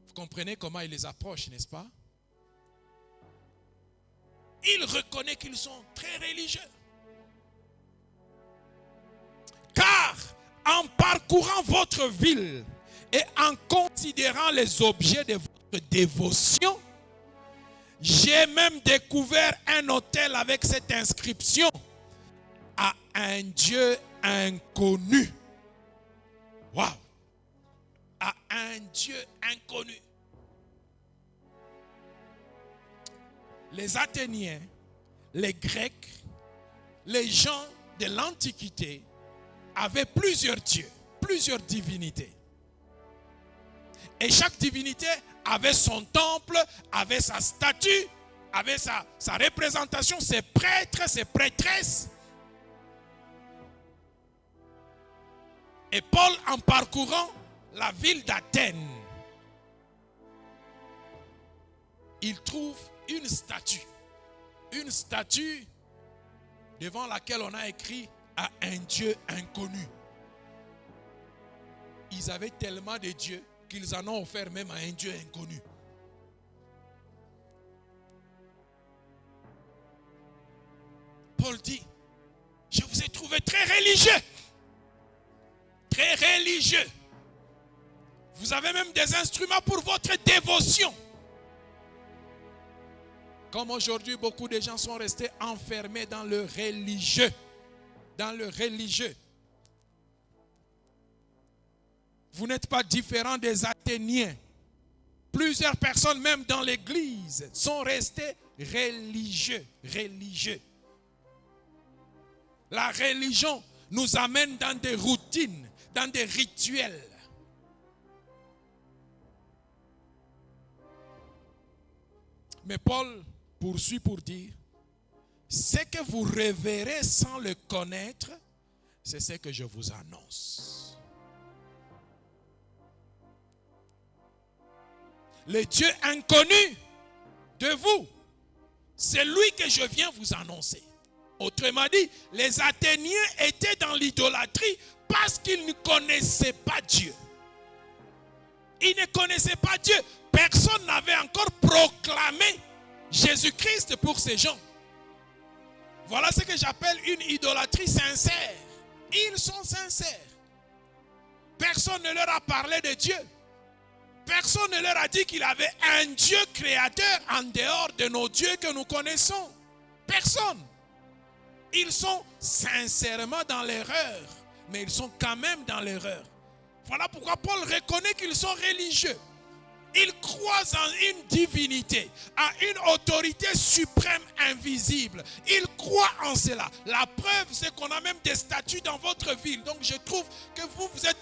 Vous comprenez comment il les approche, n'est-ce pas? Il reconnaît qu'ils sont très religieux. Car en parcourant votre ville et en considérant les objets de votre dévotion, J'ai même découvert un hôtel avec cette inscription à un Dieu inconnu. Waouh! À un Dieu inconnu. Les Athéniens, les Grecs, les gens de l'Antiquité avaient plusieurs dieux, plusieurs divinités. Et chaque divinité avait son temple, avait sa statue, avait sa représentation, ses prêtres, ses prêtresses. Et Paul, en parcourant la ville d'Athènes, il trouve une statue devant laquelle on a écrit à un Dieu inconnu. Ils avaient tellement de dieux qu'ils en ont offert même à un Dieu inconnu. Paul dit, je vous ai trouvé très religieux. Très religieux. Vous avez même des instruments pour votre dévotion. Comme aujourd'hui, beaucoup de gens sont restés enfermés dans le religieux. Dans le religieux. Vous n'êtes pas différent des Athéniens. Plusieurs personnes, même dans l'église, sont restées religieux. Religieux. La religion nous amène dans des routines, dans des rituels. Mais Paul poursuit pour dire, ce que vous reverrez sans le connaître, c'est ce que je vous annonce. Le Dieu inconnu de vous, c'est lui que je viens vous annoncer. Autrement dit, les Athéniens étaient dans l'idolâtrie parce qu'ils ne connaissaient pas Dieu. Ils ne connaissaient pas Dieu. Personne n'avait encore proclamé Jésus-Christ pour ces gens. Voilà ce que j'appelle une idolâtrie sincère. Ils sont sincères. Personne ne leur a parlé de Dieu. Personne ne leur a dit qu'il avait un Dieu créateur en dehors de nos dieux que nous connaissons. Personne. Ils sont sincèrement dans l'erreur, mais ils sont quand même dans l'erreur. Voilà pourquoi Paul reconnaît qu'ils sont religieux. Ils croient en une divinité, à une autorité suprême invisible. Ils croient en cela. La preuve, c'est qu'on a même des statues dans votre ville. Donc je trouve que vous êtes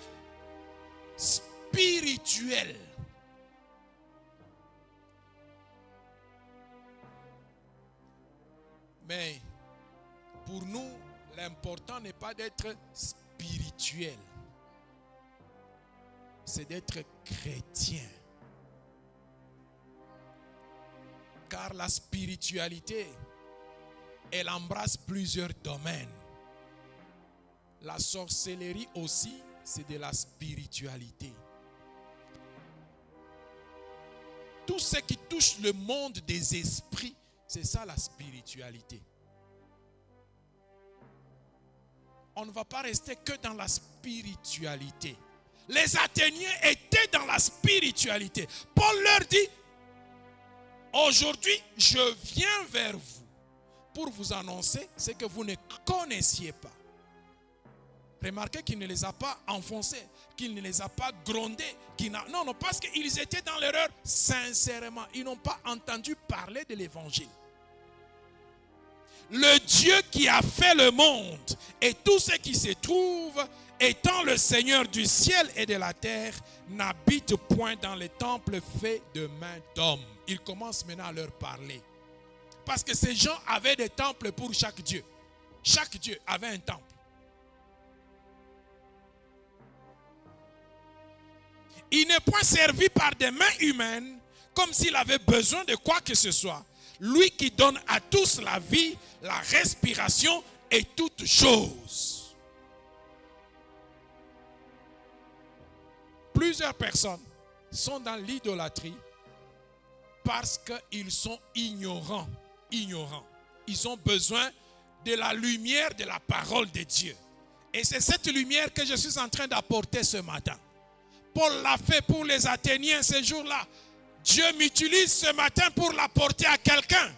spirituels. Mais pour nous, l'important n'est pas d'être spirituel. C'est d'être chrétien. Car la spiritualité, elle embrasse plusieurs domaines. La sorcellerie aussi, c'est de la spiritualité. Tout ce qui touche le monde des esprits, c'est ça la spiritualité. On ne va pas rester que dans la spiritualité. Les Athéniens étaient dans la spiritualité. Paul leur dit, aujourd'hui, je viens vers vous pour vous annoncer ce que vous ne connaissiez pas. Remarquez qu'il ne les a pas enfoncés, qu'il ne les a pas grondés. Non, parce qu'ils étaient dans l'erreur sincèrement. Ils n'ont pas entendu parler de l'évangile. Le Dieu qui a fait le monde et tout ce qui se trouve, étant le Seigneur du ciel et de la terre, n'habite point dans les temples faits de mains d'hommes. Il commence maintenant à leur parler. Parce que ces gens avaient des temples pour chaque Dieu. Chaque Dieu avait un temple. Il n'est point servi par des mains humaines comme s'il avait besoin de quoi que ce soit. Lui qui donne à tous la vie, la respiration et toutes choses. Plusieurs personnes sont dans l'idolâtrie parce qu'ils sont ignorants. Ils ont besoin de la lumière de la parole de Dieu. Et c'est cette lumière que je suis en train d'apporter ce matin. Paul l'a fait pour les Athéniens ce jour-là. Dieu m'utilise ce matin pour l'apporter à quelqu'un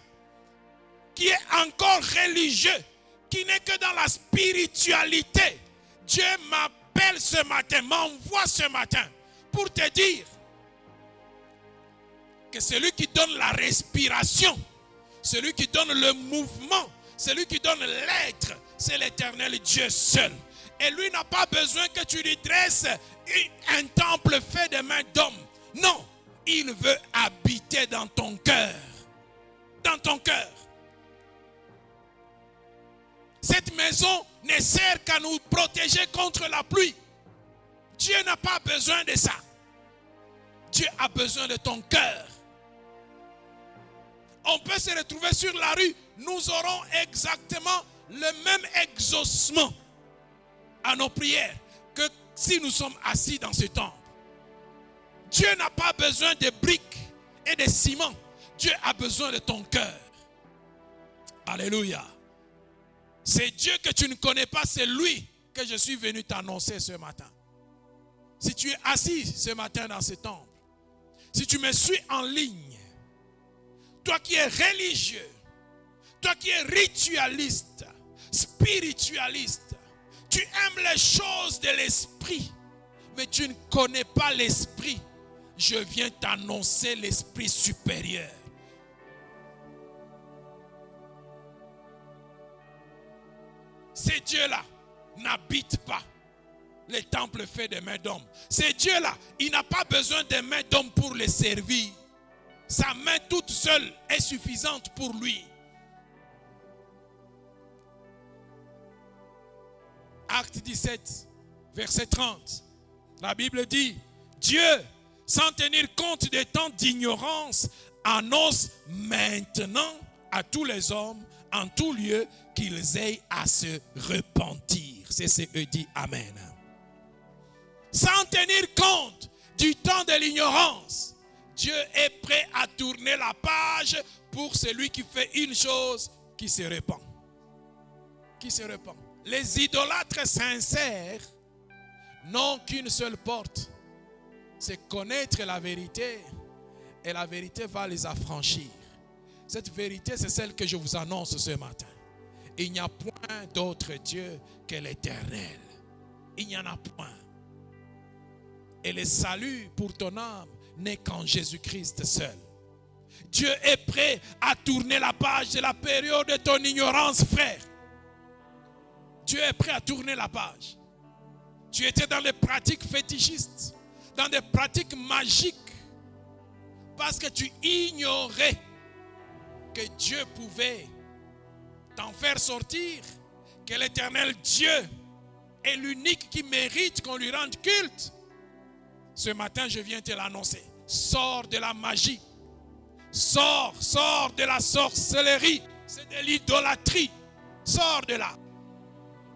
qui est encore religieux, qui n'est que dans la spiritualité. Dieu m'appelle ce matin, m'envoie ce matin pour te dire que celui qui donne la respiration, celui qui donne le mouvement, celui qui donne l'être, c'est l'Éternel Dieu seul. Et lui n'a pas besoin que tu lui dresses un temple fait de mains d'hommes. Non, il veut habiter dans ton cœur. Dans ton cœur. Cette maison ne sert qu'à nous protéger contre la pluie. Dieu n'a pas besoin de ça. Dieu a besoin de ton cœur. On peut se retrouver sur la rue, nous aurons exactement le même exaucement à nos prières que si nous sommes assis dans ce temple. Dieu n'a pas besoin de briques et de ciment. Dieu a besoin de ton cœur. Alléluia. C'est Dieu que tu ne connais pas, c'est lui que je suis venu t'annoncer ce matin. Si tu es assis ce matin dans ce temple, si tu me suis en ligne, toi qui es religieux, toi qui es ritualiste, spiritualiste, tu aimes les choses de l'esprit, mais tu ne connais pas l'esprit. Je viens t'annoncer l'esprit supérieur. Ces dieux-là n'habitent pas les temples faits de mains d'hommes. Ces dieux-là, il n'a pas besoin de mains d'hommes pour les servir. Sa main toute seule est suffisante pour lui. Acte 17, verset 30. La Bible dit, Dieu, sans tenir compte des temps d'ignorance, annonce maintenant à tous les hommes, en tout lieu, qu'ils aient à se repentir. C'est ce que dit Amen. Sans tenir compte du temps de l'ignorance, Dieu est prêt à tourner la page pour celui qui fait une chose, qui se repent. Qui se repent. Les idolâtres sincères n'ont qu'une seule porte, c'est connaître la vérité, et la vérité va les affranchir. Cette vérité, c'est celle que je vous annonce ce matin. Il n'y a point d'autre Dieu que l'Éternel. Il n'y en a point. Et le salut pour ton âme n'est qu'en Jésus-Christ seul. Dieu est prêt à tourner la page de la période de ton ignorance, frère. Dieu est prêt à tourner la page. Tu étais dans les pratiques fétichistes, dans des pratiques magiques, parce que tu ignorais que Dieu pouvait t'en faire sortir, que l'Éternel Dieu est l'unique qui mérite qu'on lui rende culte. Ce matin, je viens te l'annoncer. Sors de la magie. Sors de la sorcellerie. C'est de l'idolâtrie. Sors de là.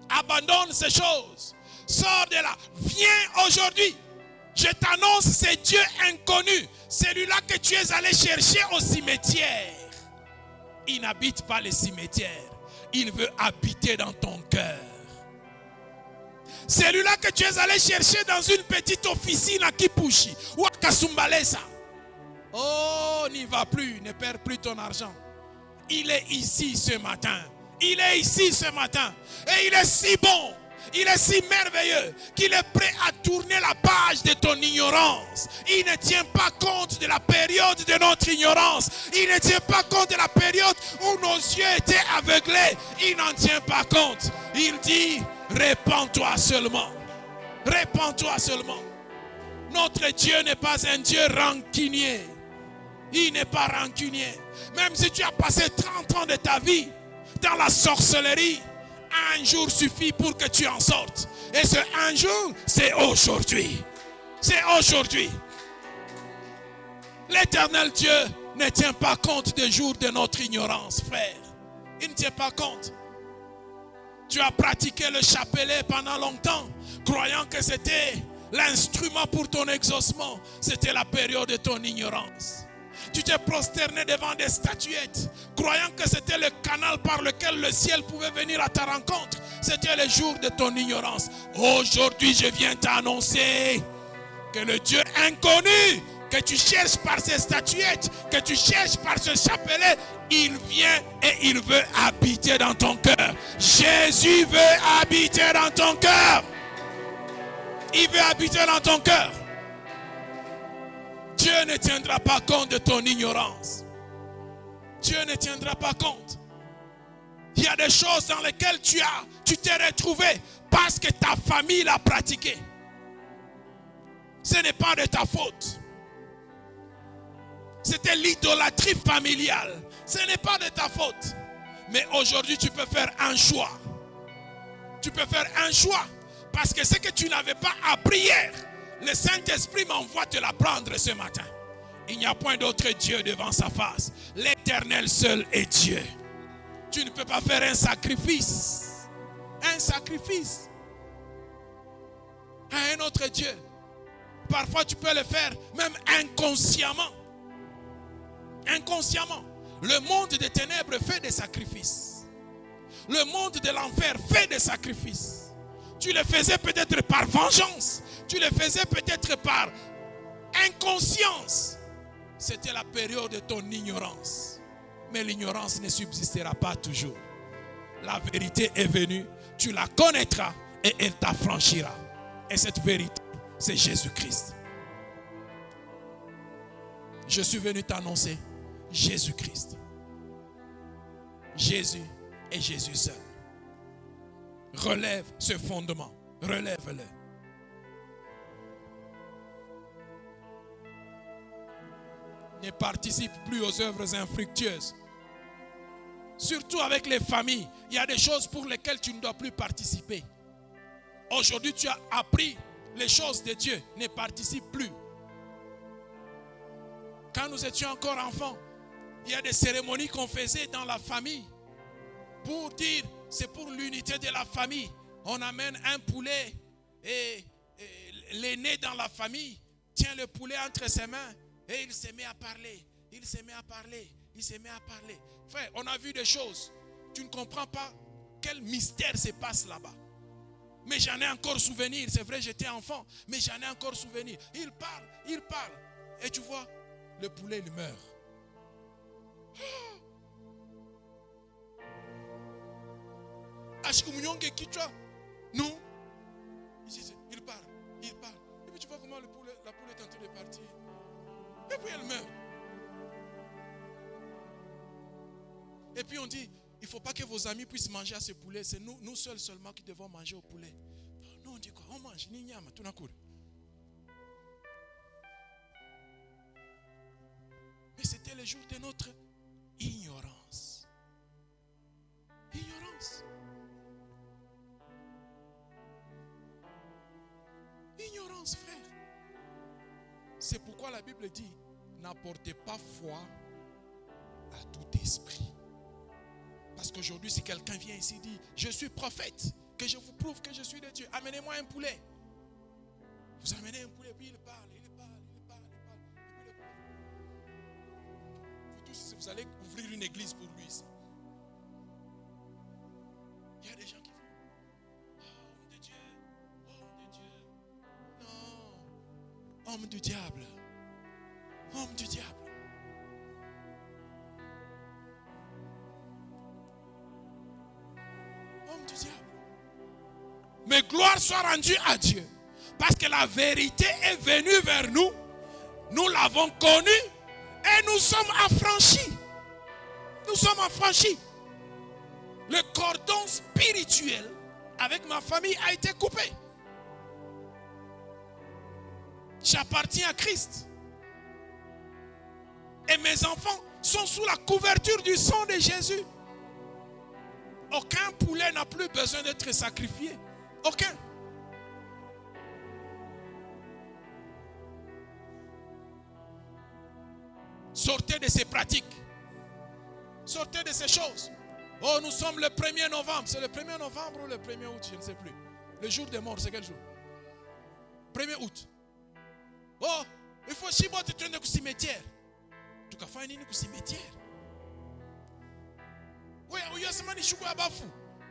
Abandonne ces choses. Sors de là. Viens aujourd'hui. Je t'annonce, c'est Dieu inconnu. Celui-là que tu es allé chercher au cimetière. Il n'habite pas les cimetières. Il veut habiter dans ton cœur. Celui-là que tu es allé chercher dans une petite officine à Kipushi ou à Kasumbalesa. Oh, n'y va plus, ne perds plus ton argent. Il est ici ce matin. Il est ici ce matin. Et il est si bon. Il est si merveilleux qu'il est prêt à tourner la page de ton ignorance. Il ne tient pas compte de la période de notre ignorance. Il ne tient pas compte de la période où nos yeux étaient aveuglés. Il n'en tient pas compte. Il dit, répands-toi seulement. Répands-toi seulement. Notre Dieu n'est pas un Dieu rancunier. Il n'est pas rancunier. Même si tu as passé 30 ans de ta vie dans la sorcellerie, un jour suffit pour que tu en sortes. Et ce un jour, c'est aujourd'hui. C'est aujourd'hui. L'Éternel Dieu ne tient pas compte des jours de notre ignorance, frère. Il ne tient pas compte. Tu as pratiqué le chapelet pendant longtemps, croyant que c'était l'instrument pour ton exaucement. C'était la période de ton ignorance. Tu t'es prosterné devant des statuettes, croyant que c'était le canal par lequel le ciel pouvait venir à ta rencontre. C'était le jour de ton ignorance. Aujourd'hui, je viens t'annoncer que le Dieu inconnu que tu cherches par ces statuettes, que tu cherches par ce chapelet, il vient et il veut habiter dans ton cœur. Jésus veut habiter dans ton cœur. Il veut habiter dans ton cœur. Dieu ne tiendra pas compte de ton ignorance. Dieu ne tiendra pas compte. Il y a des choses dans lesquelles tu t'es retrouvé parce que ta famille l'a pratiqué. Ce n'est pas de ta faute. C'était l'idolâtrie familiale. Ce n'est pas de ta faute. Mais aujourd'hui, tu peux faire un choix. Tu peux faire un choix. Parce que ce que tu n'avais pas appris hier, le Saint-Esprit m'envoie te l'apprendre ce matin. Il n'y a point d'autre Dieu devant sa face. L'Éternel seul est Dieu. Tu ne peux pas faire un sacrifice. Un sacrifice à un autre Dieu. Parfois tu peux le faire même inconsciemment. Inconsciemment. Le monde des ténèbres fait des sacrifices. Le monde de l'enfer fait des sacrifices. Tu le faisais peut-être par vengeance. Tu le faisais peut-être par inconscience. C'était la période de ton ignorance. Mais l'ignorance ne subsistera pas toujours. La vérité est venue. Tu la connaîtras et elle t'affranchira. Et cette vérité, c'est Jésus-Christ. Je suis venu t'annoncer Jésus-Christ. Jésus et Jésus seul. Relève ce fondement. Relève-le. Ne participe plus aux œuvres infructueuses. Surtout avec les familles. Il y a des choses pour lesquelles tu ne dois plus participer. Aujourd'hui, tu as appris les choses de Dieu. Ne participe plus. Quand nous étions encore enfants, il y a des cérémonies qu'on faisait dans la famille. Pour dire, c'est pour l'unité de la famille. On amène un poulet et l'aîné dans la famille tient le poulet entre ses mains et il se met à parler. Il se met à parler. Il se met à parler. Frère, on a vu des choses. Tu ne comprends pas quel mystère se passe là-bas. Mais j'en ai encore souvenir. C'est vrai, j'étais enfant, mais j'en ai encore souvenir. Il parle, il parle. Et tu vois, le poulet, il meurt. Non. Il parle, il parle. Et puis tu vois comment la poule est en train de partir. Et puis elle meurt. Et puis on dit, il ne faut pas que vos amis puissent manger à ce poulet. C'est nous seuls seulement qui devons manger au poulet. Nous on dit quoi? On mange. Mais c'était le jour de notre ignorance. Ignorance. Ignorance, frère. C'est pourquoi la Bible dit, n'apportez pas foi à tout esprit. Parce qu'aujourd'hui, si quelqu'un vient ici et dit, je suis prophète, que je vous prouve que je suis de Dieu, amenez-moi un poulet. Vous amenez un poulet, puis il parle. Vous allez ouvrir une église pour lui ici. Il y a des gens qui font, homme de Dieu, homme de Dieu. Non, homme du diable. Homme du diable. Homme du diable. Mais gloire soit rendue à Dieu. Parce que la vérité est venue vers nous. Nous l'avons connue. Et nous sommes affranchis. Nous sommes affranchis. Le cordon spirituel avec ma famille a été coupé. J'appartiens à Christ. Et mes enfants sont sous la couverture du sang de Jésus. Aucun poulet n'a plus besoin d'être sacrifié. Aucun. Sortez de ces pratiques. Sortez de ces choses. Oh, nous sommes le 1er novembre. C'est le 1er novembre ou le 1er août, je ne sais plus. Le jour des morts, c'est quel jour? 1er août. Oh, il faut chiboter tu es au cimetière. Tu as fait un cimetière. Oui, il y a seulement des choukou à bafou.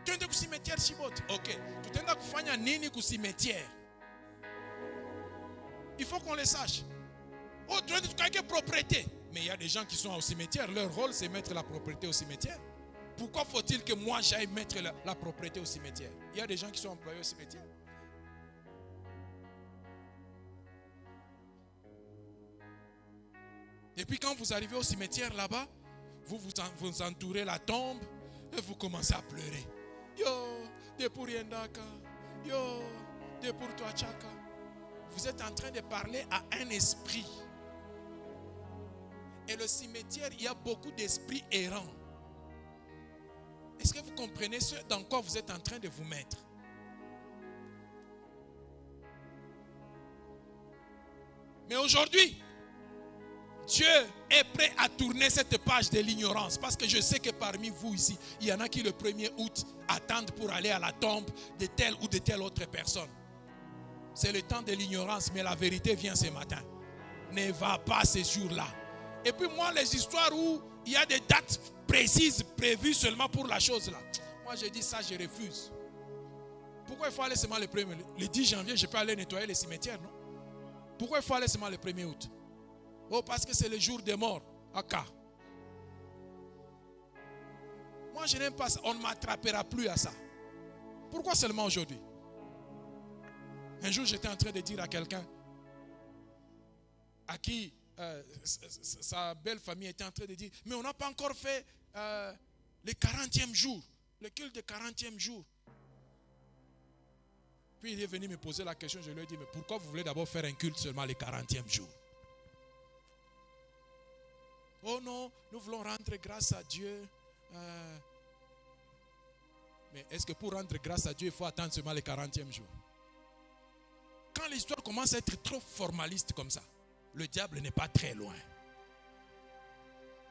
Tu es au cimetière chibote. Ok. Tu es au cimetière. Il faut qu'on le sache. Oh, tu as dit quelqu'un propriété. Mais il y a des gens qui sont au cimetière. Leur rôle, c'est mettre la propriété au cimetière. Pourquoi faut-il que moi, j'aille mettre la propriété au cimetière? Il y a des gens qui sont employés au cimetière. Et puis quand vous arrivez au cimetière là-bas, vous entourez la tombe et vous commencez à pleurer. Yo, de pour Yendaka. Yo, de pour toi Chaka. Vous êtes en train de parler à un esprit. Et le cimetière, il y a beaucoup d'esprits errants. Est-ce que vous comprenez ce dans quoi vous êtes en train de vous mettre? Mais aujourd'hui, Dieu est prêt à tourner cette page de l'ignorance. Parce que je sais que parmi vous ici, il y en a qui le 1er août attendent pour aller à la tombe de telle ou de telle autre personne. C'est le temps de l'ignorance, mais la vérité vient ce matin. Ne va pas ce jour-là. Et puis moi, les histoires où il y a des dates précises prévues seulement pour la chose là. Moi, je dis ça, je refuse. Pourquoi il faut aller seulement le 10 janvier, je peux aller nettoyer les cimetières, non? Pourquoi il faut aller seulement le 1er août? Oh, parce que c'est le jour des morts. Aka. Moi, je n'aime pas ça. On ne m'attrapera plus à ça. Pourquoi seulement aujourd'hui? Un jour, j'étais en train de dire à quelqu'un à qui sa belle famille était en train de dire, mais on n'a pas encore fait le 40e jour, le culte de 40e jour. Puis il est venu me poser la question, je lui ai dit, mais pourquoi vous voulez d'abord faire un culte seulement le 40e jour? Oh non, nous voulons rendre grâce à Dieu. Mais est-ce que pour rendre grâce à Dieu, il faut attendre seulement le 40e jour? Quand l'histoire commence à être trop formaliste comme ça, le diable n'est pas très loin.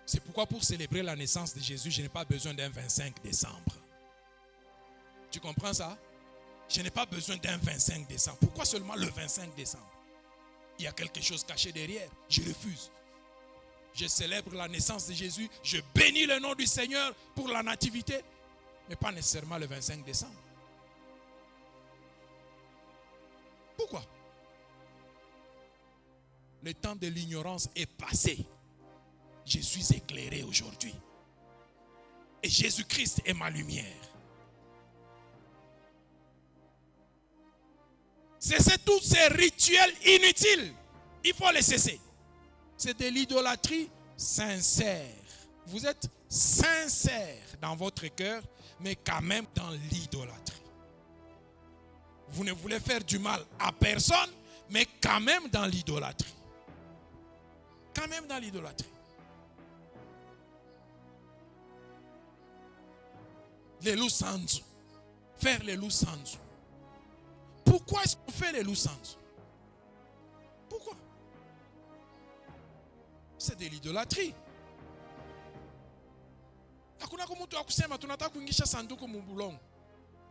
C'est pourquoi pour célébrer la naissance de Jésus, je n'ai pas besoin d'un 25 décembre. Tu comprends ça? Je n'ai pas besoin d'un 25 décembre. Pourquoi seulement le 25 décembre? Il y a quelque chose caché derrière. Je refuse. Je célèbre la naissance de Jésus. Je bénis le nom du Seigneur pour la nativité. Mais pas nécessairement le 25 décembre. Pourquoi? Le temps de l'ignorance est passé. Je suis éclairé aujourd'hui. Et Jésus-Christ est ma lumière. Cessez tous ces rituels inutiles. Il faut les cesser. C'est de l'idolâtrie sincère. Vous êtes sincère dans votre cœur, mais quand même dans l'idolâtrie. Vous ne voulez faire du mal à personne, mais quand même dans l'idolâtrie. Quand même dans l'idolâtrie. Les loups sanzu. Faire les loups sanzu. Pourquoi est-ce qu'on fait les loups sanzu? Pourquoi? C'est de l'idolâtrie. Hakuna mtu akusema tunataka kuingisha sanduku mbulongo.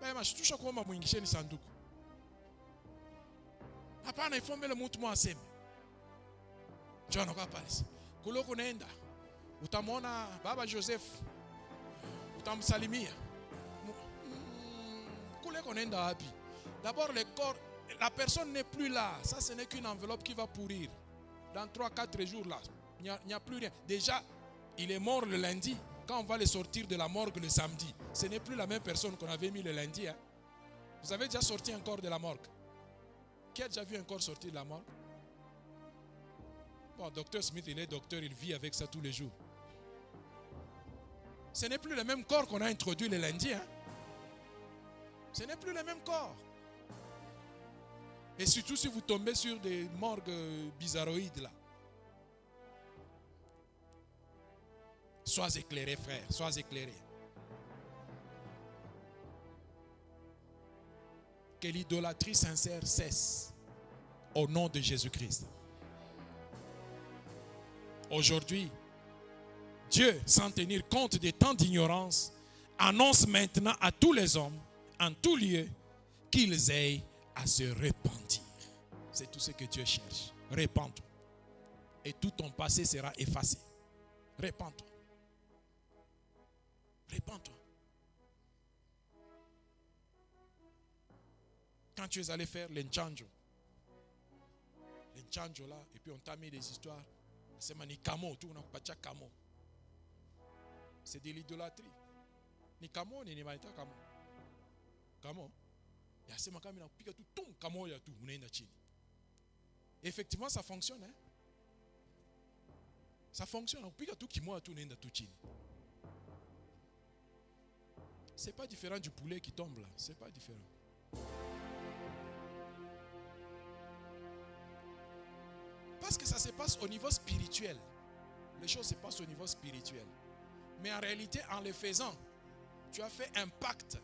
Baya mashtusha kuomba muingisheni sanduku. Hapana, ifombele mtu mwaseme. Njoo kwa pale. Kuloko naenda. Utamwona baba Joseph. Utamsalimia. Kuleko naenda wapi? D'abord le corps, la personne n'est plus là. Ça ce n'est qu'une enveloppe qui va pourrir. Dans 3-4 jours là, il n'y a plus rien. Déjà, il est mort le lundi. Quand on va le sortir de la morgue le samedi, ce n'est plus la même personne qu'on avait mis le lundi. Hein? Vous avez déjà sorti un corps de la morgue? Qui a déjà vu un corps sortir de la morgue? Bon, docteur Smith, il est docteur, il vit avec ça tous les jours. Ce n'est plus le même corps qu'on a introduit le lundi. Hein? Ce n'est plus le même corps. Et surtout si vous tombez sur des morgues bizarroïdes là. Sois éclairé, frère, sois éclairé. Que l'idolâtrie sincère cesse au nom de Jésus-Christ. Aujourd'hui, Dieu, sans tenir compte des temps d'ignorance, annonce maintenant à tous les hommes, en tout lieu, qu'ils aient à se repentir. C'est tout ce que Dieu cherche. Repends-toi. Et tout ton passé sera effacé. Repends-toi. Repends-toi. Quand tu es allé faire l'enchanjo, Un chanjo là, et puis on t'a mis des histoires. C'est ni kamo, tout, on n'a pas de kamo. C'est de l'idolâtrie. Ni kamo, ni maïta kamo. Kamo. Il y a ces makami na pika tout, ton kamo ya tout, on est chini. Effectivement, ça fonctionne, hein. Ça fonctionne. On pika tout qui moi tout, on est tout chini. C'est pas différent du poulet qui tombe là. C'est pas différent. Parce que ça se passe au niveau spirituel. Les choses se passent au niveau spirituel. Mais en réalité, en le faisant, tu as fait un pacte.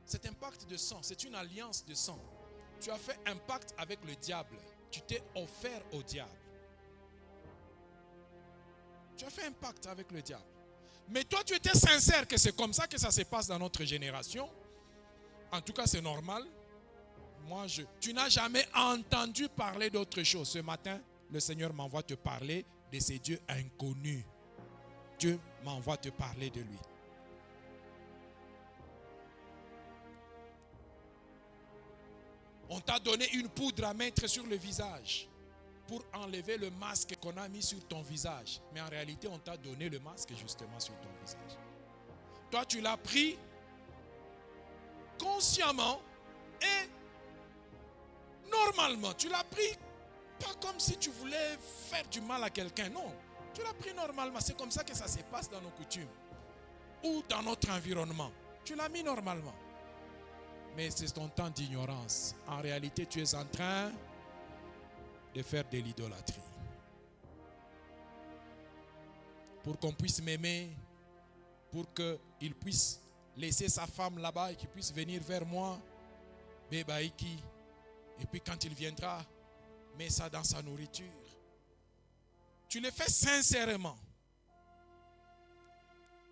Cet impact de sang, c'est une alliance de sang. Tu as fait un pacte avec le diable. Tu t'es offert au diable. Tu as fait un pacte avec le diable. Mais toi, tu étais sincère que c'est comme ça que ça se passe dans notre génération. En tout cas, c'est normal. Tu n'as jamais entendu parler d'autre chose. Ce matin, le Seigneur m'envoie te parler de ces dieux inconnus. Dieu m'envoie te parler de lui. On t'a donné une poudre à mettre sur le visage pour enlever le masque qu'on a mis sur ton visage. Mais en réalité, on t'a donné le masque justement sur ton visage. Toi, tu l'as pris consciemment et normalement. Tu l'as pris pas comme si tu voulais faire du mal à quelqu'un. Non, tu l'as pris normalement. C'est comme ça que ça se passe dans nos coutumes ou dans notre environnement. Tu l'as mis normalement. Mais c'est ton temps d'ignorance. En réalité, tu es en train de faire de l'idolâtrie. Pour qu'on puisse m'aimer, pour qu'il puisse laisser sa femme là-bas et qu'il puisse venir vers moi, Bébaïki. Et puis quand il viendra, mets ça dans sa nourriture. Tu le fais sincèrement.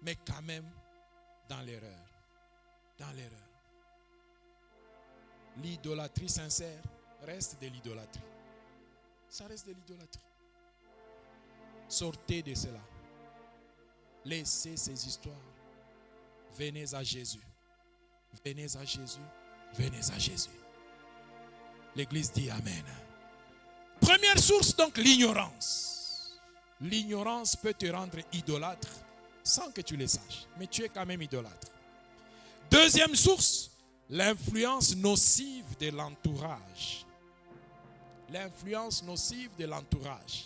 Mais quand même dans l'erreur. Dans l'erreur. L'idolâtrie sincère reste de l'idolâtrie. Ça reste de l'idolâtrie. Sortez de cela. Laissez ces histoires. Venez à Jésus. Venez à Jésus. Venez à Jésus. L'Église dit Amen. Première source, donc, l'ignorance. L'ignorance peut te rendre idolâtre sans que tu le saches. Mais tu es quand même idolâtre. Deuxième source, l'influence nocive de l'entourage. L'influence nocive de l'entourage.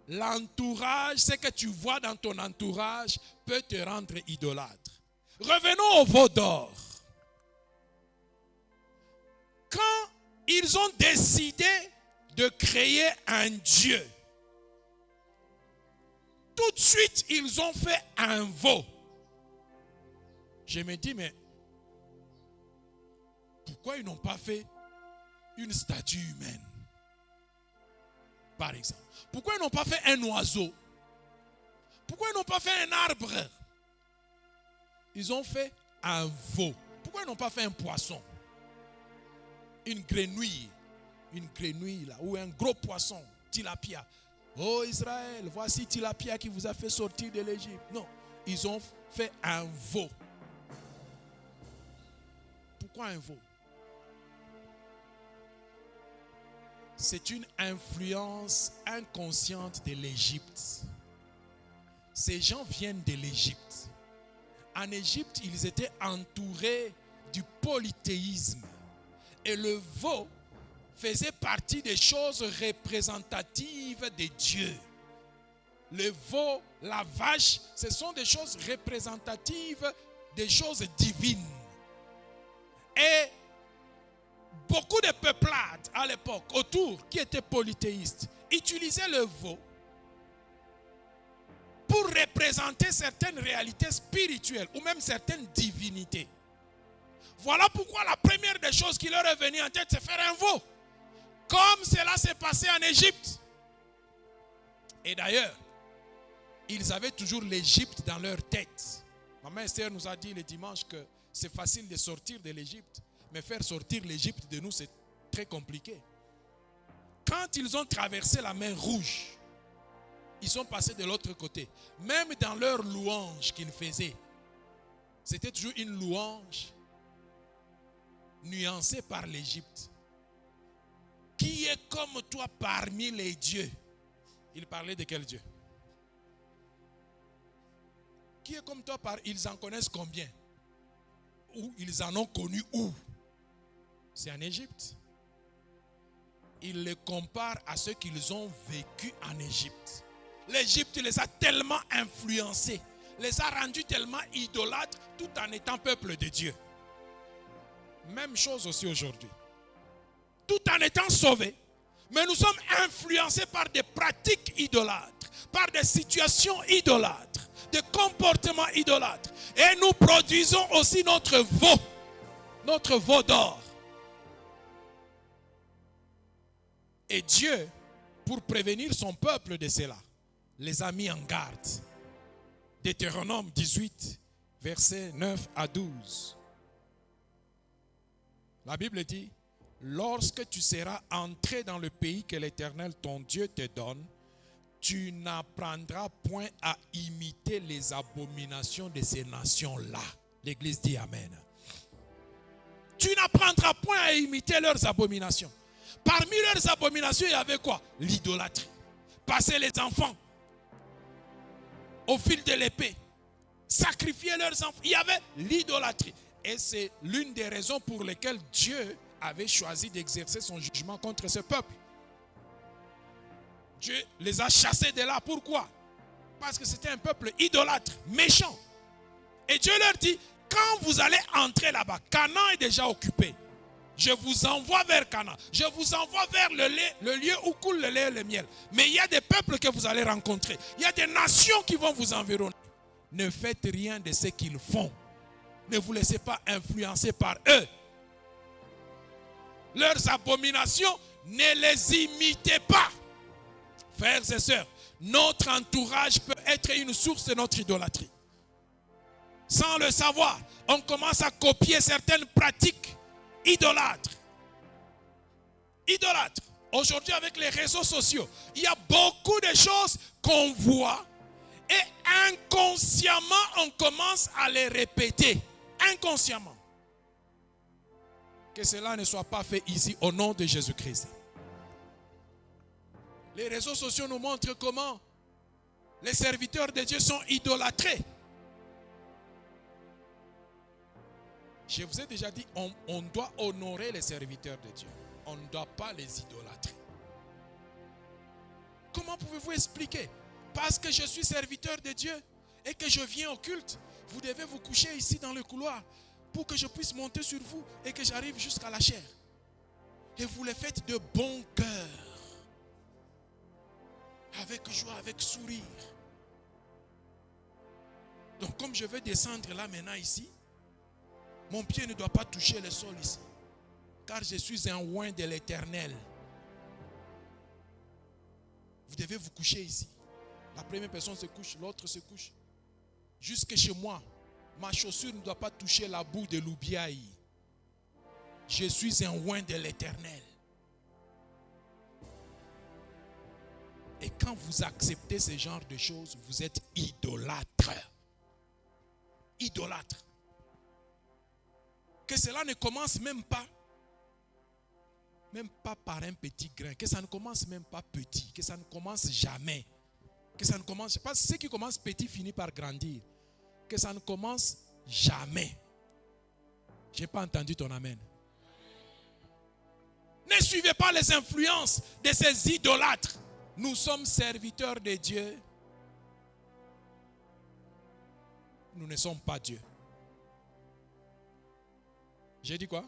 L'entourage, ce que tu vois dans ton entourage peut te rendre idolâtre. Revenons au veau d'or. Quand ils ont décidé de créer un Dieu, tout de suite, ils ont fait un veau. Je me dis, mais pourquoi ils n'ont pas fait une statue humaine, par exemple? Pourquoi ils n'ont pas fait un oiseau? Pourquoi ils n'ont pas fait un arbre? Ils ont fait un veau. Pourquoi ils n'ont pas fait un poisson? Une grenouille là, ou un gros poisson, tilapia. Oh Israël, voici tilapia qui vous a fait sortir de l'Égypte. Non, ils ont fait un veau. Pourquoi un veau? C'est une influence inconsciente de l'Égypte. Ces gens viennent de l'Égypte. En Égypte, ils étaient entourés du polythéisme. Et le veau faisait partie des choses représentatives des dieux. Le veau, la vache, ce sont des choses représentatives des choses divines. Et beaucoup de peuplades à l'époque autour qui étaient polythéistes utilisaient le veau pour représenter certaines réalités spirituelles ou même certaines divinités. Voilà pourquoi la première des choses qui leur est venue en tête, c'est faire un veau. Comme cela s'est passé en Égypte. Et d'ailleurs, ils avaient toujours l'Égypte dans leur tête. Maman Esther nous a dit le dimanche que c'est facile de sortir de l'Égypte. Mais faire sortir l'Égypte de nous, c'est très compliqué. Quand ils ont traversé la mer Rouge, ils sont passés de l'autre côté. Même dans leur louange qu'ils faisaient, c'était toujours une louange nuancée par l'Égypte. Qui est comme toi parmi les dieux? Il parlait de quel Dieu? Qui est comme toi ils en connaissent combien? Ou ils en ont connu où? C'est en Égypte. Il les compare à ceux qu'ils ont vécu en Égypte. L'Égypte les a tellement influencés, les a rendus tellement idolâtres tout en étant peuple de Dieu. Même chose aussi aujourd'hui. Tout en étant sauvés, mais nous sommes influencés par des pratiques idolâtres, par des situations idolâtres, des comportements idolâtres. Et nous produisons aussi notre veau d'or. Et Dieu, pour prévenir son peuple de cela, les a mis en garde. Deutéronome 18, versets 9 à 12. La Bible dit, lorsque tu seras entré dans le pays que l'Éternel ton Dieu te donne, tu n'apprendras point à imiter les abominations de ces nations-là. L'Église dit Amen. Tu n'apprendras point à imiter leurs abominations. Parmi leurs abominations, il y avait quoi? L'idolâtrie. Passer les enfants au fil de l'épée. Sacrifier leurs enfants. Il y avait l'idolâtrie. Et c'est l'une des raisons pour lesquelles Dieu avait choisi d'exercer son jugement contre ce peuple. Dieu les a chassés de là. Pourquoi? Parce que c'était un peuple idolâtre, méchant. Et Dieu leur dit, quand vous allez entrer là-bas, Canaan est déjà occupé. Je vous envoie vers Canaan. Je vous envoie vers le lieu où coule le lait et le miel. Mais il y a des peuples que vous allez rencontrer. Il y a des nations qui vont vous environner. Ne faites rien de ce qu'ils font. Ne vous laissez pas influencer par eux. Leurs abominations, ne les imitez pas. Frères et sœurs, notre entourage peut être une source de notre idolâtrie. Sans le savoir, on commence à copier certaines pratiques idolâtres. Idolâtres. Aujourd'hui, avec les réseaux sociaux, il y a beaucoup de choses qu'on voit et inconsciemment, on commence à les répéter. Inconsciemment. Que cela ne soit pas fait ici au nom de Jésus-Christ. Les réseaux sociaux nous montrent comment les serviteurs de Dieu sont idolâtrés. Je vous ai déjà dit, on doit honorer les serviteurs de Dieu. On ne doit pas les idolâtrer. Comment pouvez-vous expliquer? Parce que je suis serviteur de Dieu et que je viens au culte, vous devez vous coucher ici dans le couloir pour que je puisse monter sur vous et que j'arrive jusqu'à la chair. Et vous le faites de bon cœur. Avec joie, avec sourire. Donc comme je vais descendre là maintenant ici, mon pied ne doit pas toucher le sol ici. Car je suis un oint de l'Éternel. Vous devez vous coucher ici. La première personne se couche, l'autre se couche. Jusque chez moi, ma chaussure ne doit pas toucher la boue de l'oubiaï. Je suis un oint de l'Éternel. Et quand vous acceptez ce genre de choses, vous êtes idolâtre. Idolâtre. Que cela ne commence même pas par un petit grain, que ça ne commence même pas petit, que ça ne commence jamais, que ça ne commence pas, ce qui commence petit finit par grandir, que ça ne commence jamais. Je n'ai pas entendu ton amen. Ne suivez pas les influences de ces idolâtres. Nous sommes serviteurs de Dieu. Nous ne sommes pas Dieu. J'ai dit quoi?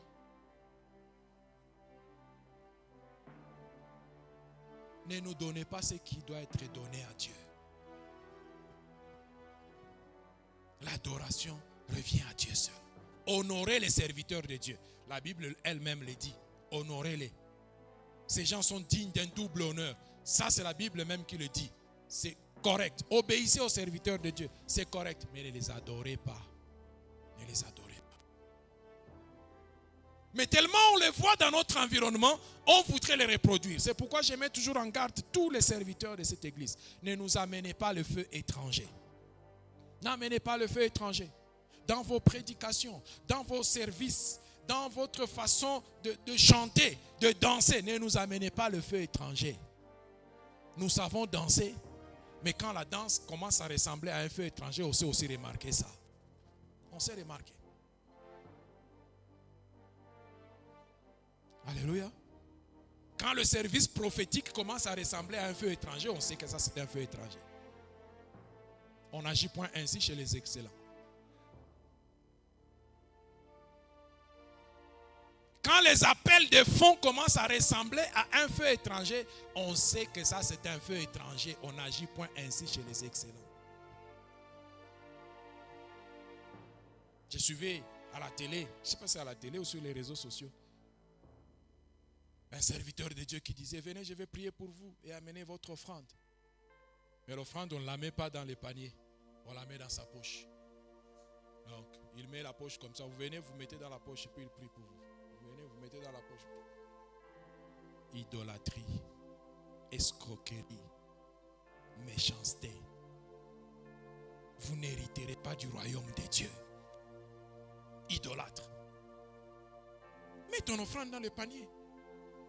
Ne nous donnez pas ce qui doit être donné à Dieu. L'adoration revient à Dieu seul. Honorez les serviteurs de Dieu. La Bible elle-même le dit. Honorez-les. Ces gens sont dignes d'un double honneur. Ça, c'est la Bible même qui le dit. C'est correct. Obéissez aux serviteurs de Dieu. C'est correct. Mais ne les adorez pas. Ne les adorez pas. Mais tellement on les voit dans notre environnement, on voudrait les reproduire. C'est pourquoi je mets toujours en garde tous les serviteurs de cette église. Ne nous amenez pas le feu étranger. N'amenez pas le feu étranger. Dans vos prédications, dans vos services, dans votre façon de chanter, de danser. Ne nous amenez pas le feu étranger. Nous savons danser, mais quand la danse commence à ressembler à un feu étranger, on sait aussi remarquer ça. On sait remarquer. Alléluia. Quand le service prophétique commence à ressembler à un feu étranger, on sait que ça c'est un feu étranger. On n'agit point ainsi chez les excellents. Quand les appels de fonds commencent à ressembler à un feu étranger, on sait que ça c'est un feu étranger. On n'agit point ainsi chez les excellents. Je suivais à la télé, je ne sais pas si c'est à la télé ou sur les réseaux sociaux, un serviteur de Dieu qui disait, venez, je vais prier pour vous et amenez votre offrande. Mais l'offrande, on ne la met pas dans les paniers, on la met dans sa poche. Donc, il met la poche comme ça, vous venez, vous mettez dans la poche et puis il prie pour vous. Vous venez, vous mettez dans la poche. Idolâtrie, escroquerie, méchanceté. Vous n'hériterez pas du royaume des dieux. Idolâtre. Mets ton offrande dans le panier.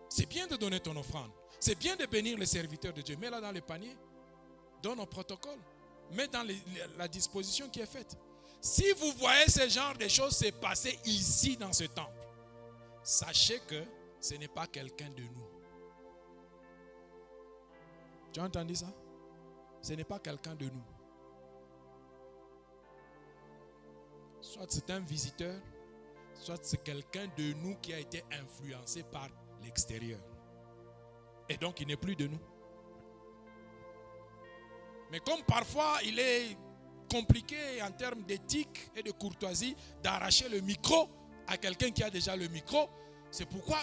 C'est bien de donner ton offrande. C'est bien de bénir les serviteurs de Dieu. Mets-la dans le panier. Donne au protocole. Mets dans la disposition qui est faite. Si vous voyez ce genre de choses se passer ici dans ce temple, sachez que ce n'est pas quelqu'un de nous. Tu as entendu ça? Ce n'est pas quelqu'un de nous. Soit c'est un visiteur, soit c'est quelqu'un de nous qui a été influencé par l'extérieur. Et donc il n'est plus de nous. Mais comme parfois il est compliqué en termes d'éthique et de courtoisie d'arracher le micro à quelqu'un qui a déjà le micro, c'est pourquoi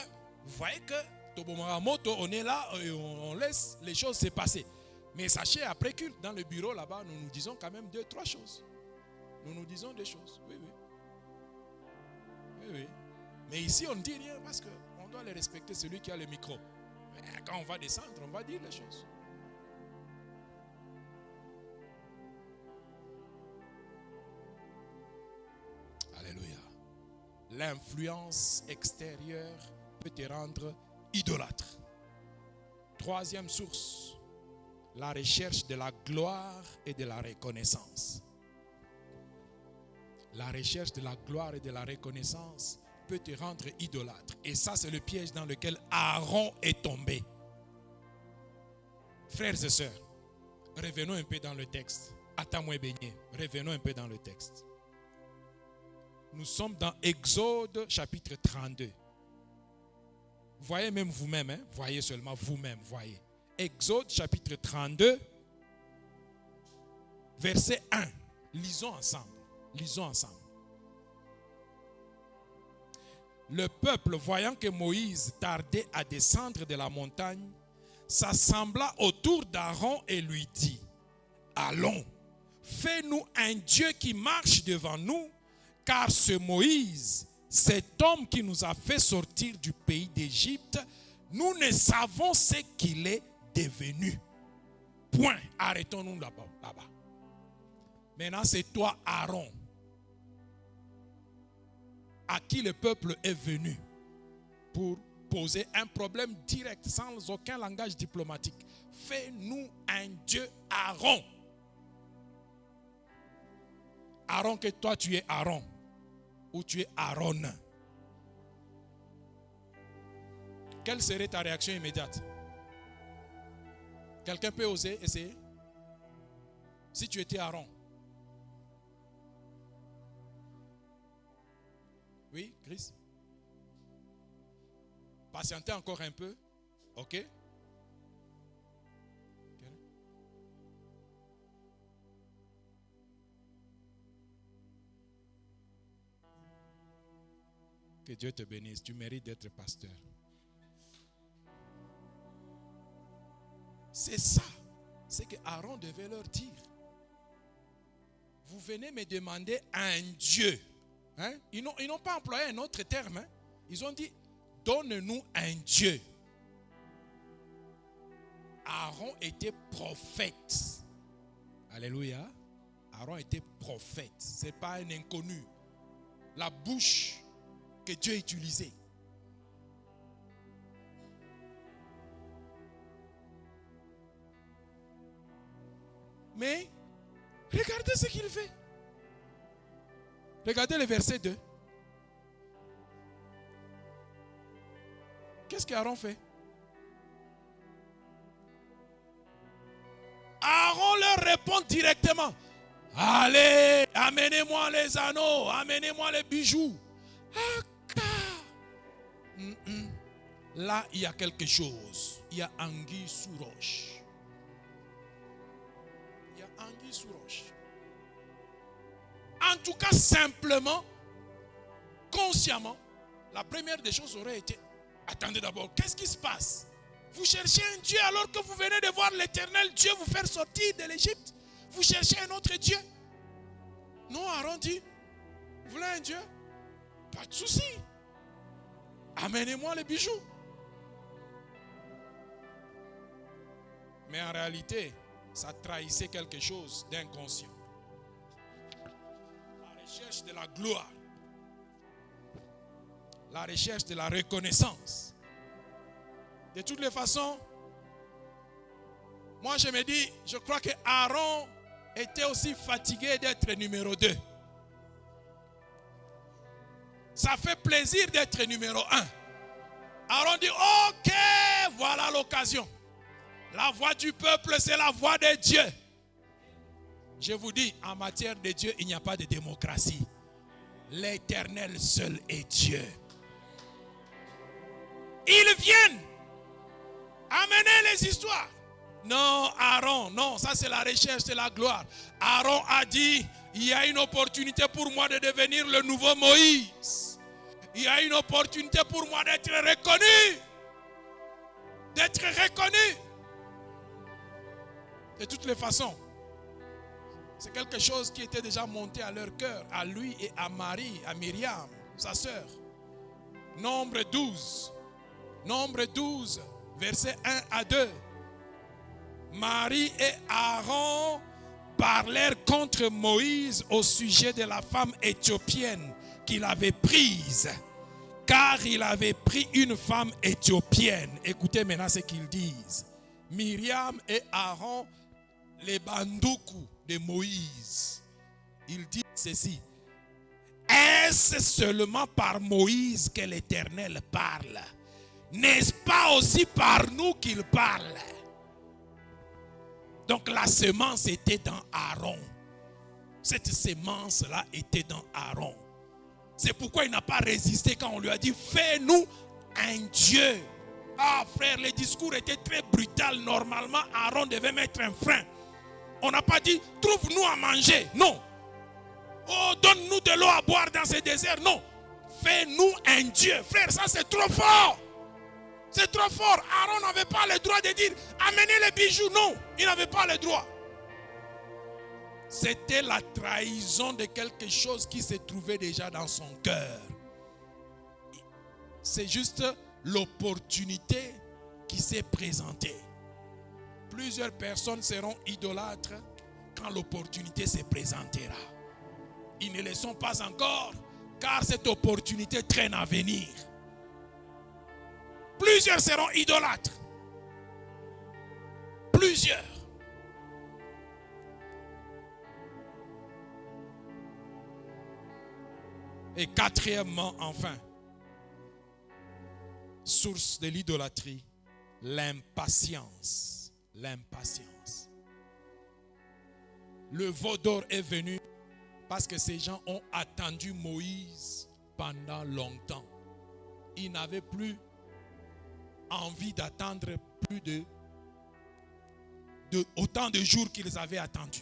vous voyez que Tobomaramoto, on est là et on laisse les choses se passer. Mais sachez, après culte, dans le bureau là-bas, nous nous disons quand même 2-3 choses. Nous nous disons des choses. Oui, oui. Oui, oui. Mais ici, on ne dit rien parce qu'on doit les respecter, celui qui a le micro. Mais quand on va descendre, on va dire les choses. Alléluia. L'influence extérieure peut te rendre idolâtre. Troisième source, la recherche de la gloire et de la reconnaissance. La recherche de la gloire et de la reconnaissance peut te rendre idolâtre. Et ça, c'est le piège dans lequel Aaron est tombé. Frères et sœurs, revenons un peu dans le texte. Attends-moi baigné. Revenons un peu dans le texte. Nous sommes dans Exode chapitre 32. Voyez même vous-même, hein? Voyez seulement vous-même, voyez. Exode chapitre 32, verset 1. Lisons ensemble. Lisons ensemble. Le peuple, voyant que Moïse tardait à descendre de la montagne, s'assembla autour d'Aaron et lui dit, allons, fais-nous un Dieu qui marche devant nous, car ce Moïse, cet homme qui nous a fait sortir du pays d'Égypte, nous ne savons ce qu'il est devenu. Point. Arrêtons-nous là-bas. Maintenant, c'est toi, Aaron, à qui le peuple est venu pour poser un problème direct, sans aucun langage diplomatique. Fais-nous un Dieu, Aaron. Aaron, que toi tu es Aaron, ou tu es Aaron. Quelle serait ta réaction immédiate? Quelqu'un peut oser essayer? Si tu étais Aaron. Oui, Chris? Patientez encore un peu. Ok? Que Dieu te bénisse. Tu mérites d'être pasteur. C'est ça. C'est que Aaron devait leur dire. Vous venez me demander un Dieu. Hein? Ils n'ont pas employé un autre terme. Hein? Ils ont dit, donne-nous un Dieu. Aaron était prophète. Alléluia. Aaron était prophète. Ce n'est pas un inconnu. La bouche que Dieu utilisait. Mais regardez ce qu'il fait. Regardez le verset 2. Qu'est-ce qu'Aaron fait? Aaron leur répond directement. Allez, amenez-moi les anneaux, amenez-moi les bijoux. Là, il y a quelque chose. Il y a anguille sous roche. Il y a anguille sous roche. En tout cas, simplement, consciemment, la première des choses aurait été, attendez d'abord, qu'est-ce qui se passe? Vous cherchez un Dieu alors que vous venez de voir l'Éternel Dieu vous faire sortir de l'Égypte. Vous cherchez un autre Dieu. Non, Aaron dit, vous voulez un Dieu? Pas de souci. Amenez-moi les bijoux. Mais en réalité, ça trahissait quelque chose d'inconscient. La recherche de la gloire. La recherche de la reconnaissance. De toutes les façons, moi je me dis, je crois que Aaron était aussi fatigué d'être numéro 2. Ça fait plaisir d'être numéro 1. Aaron dit, ok, voilà l'occasion. La voix du peuple, c'est la voix de Dieu. Je vous dis, en matière de Dieu, il n'y a pas de démocratie. L'Éternel seul est Dieu. Ils viennent amener les histoires. Non, Aaron, non, ça c'est la recherche de la gloire. Aaron a dit, il y a une opportunité pour moi de devenir le nouveau Moïse. Il y a une opportunité pour moi d'être reconnu. D'être reconnu. De toutes les façons, c'est quelque chose qui était déjà monté à leur cœur, à lui et à Marie, à Myriam, sa sœur. Nombre 12. Nombre 12, versets 1 à 2. Marie et Aaron parlèrent contre Moïse au sujet de la femme éthiopienne qu'il avait prise. Car il avait pris une femme éthiopienne. Écoutez maintenant ce qu'ils disent. Myriam et Aaron, les bandoukou de Moïse. Ils disent ceci. Est-ce seulement par Moïse que l'Éternel parle? N'est-ce pas aussi par nous qu'il parle? Donc la semence était dans Aaron. Cette semence-là était dans Aaron. C'est pourquoi il n'a pas résisté quand on lui a dit, fais-nous un Dieu. Ah frère, le discours était très brutal. Normalement, Aaron devait mettre un frein. On n'a pas dit, trouve-nous à manger. Non. Oh, donne-nous de l'eau à boire dans ce désert. Non. Fais-nous un Dieu. Frère, ça c'est trop fort. C'est trop fort. Aaron n'avait pas le droit de dire, amenez les bijoux. Non, il n'avait pas le droit. C'était la trahison de quelque chose qui se trouvait déjà dans son cœur. C'est juste l'opportunité qui s'est présentée. Plusieurs personnes seront idolâtres quand l'opportunité se présentera. Ils ne le sont pas encore, car cette opportunité traîne à venir. Plusieurs seront idolâtres. Plusieurs. Et quatrièmement, enfin, source de l'idolâtrie, l'impatience. L'impatience. Le veau d'or est venu parce que ces gens ont attendu Moïse pendant longtemps. Ils n'avaient plus envie d'attendre plus de autant de jours qu'ils avaient attendu.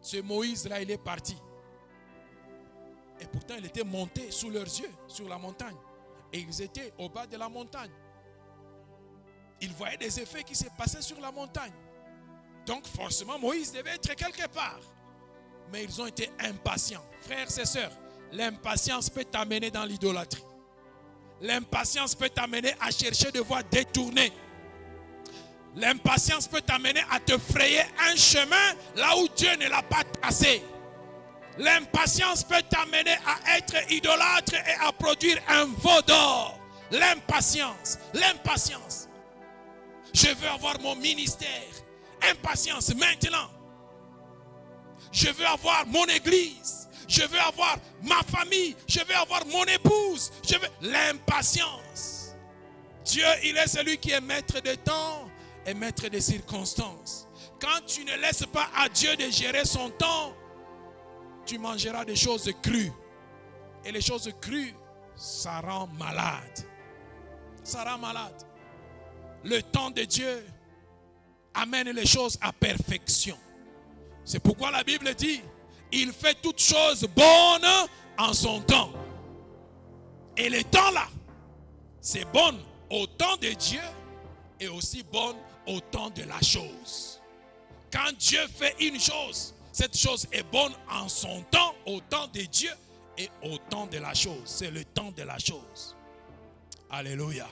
Ce Moïse-là, il est parti. Et pourtant, il était monté sous leurs yeux, sur la montagne. Et ils étaient au bas de la montagne. Ils voyaient des effets qui se passaient sur la montagne. Donc forcément, Moïse devait être quelque part. Mais ils ont été impatients. Frères et sœurs, l'impatience peut t'amener dans l'idolâtrie. L'impatience peut t'amener à chercher des voies détournées. L'impatience peut t'amener à te frayer un chemin là où Dieu ne l'a pas tracé. L'impatience peut t'amener à être idolâtre et à produire un veau d'or. L'impatience, l'impatience. Je veux avoir mon ministère. Impatience maintenant. Je veux avoir mon église. Je veux avoir ma famille. Je veux avoir mon épouse. Je veux l'impatience. Dieu, il est celui qui est maître des temps et maître des circonstances. Quand tu ne laisses pas à Dieu de gérer son temps, tu mangeras des choses crues. Et les choses crues, ça rend malade. Ça rend malade. Le temps de Dieu amène les choses à perfection. C'est pourquoi la Bible dit, il fait toutes choses bonnes en son temps. Et le temps là, c'est bon au temps de Dieu et aussi bon au temps de la chose. Quand Dieu fait une chose, cette chose est bonne en son temps, au temps de Dieu et au temps de la chose. C'est le temps de la chose. Alléluia.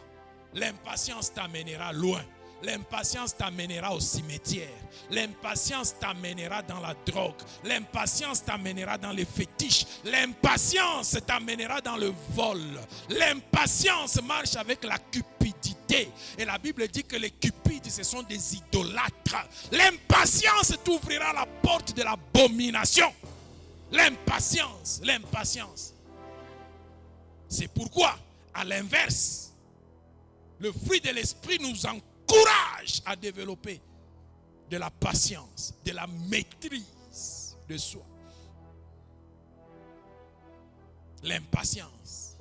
L'impatience t'amènera loin. L'impatience t'amènera au cimetière. L'impatience t'amènera dans la drogue. L'impatience t'amènera dans les fétiches. L'impatience t'amènera dans le vol. L'impatience marche avec la cupidité. Et la Bible dit que les cupides, ce sont des idolâtres. L'impatience t'ouvrira la porte de l'abomination. L'impatience, l'impatience. C'est pourquoi, à l'inverse, le fruit de l'esprit nous encourage à développer de la patience, de la maîtrise de soi. L'impatience.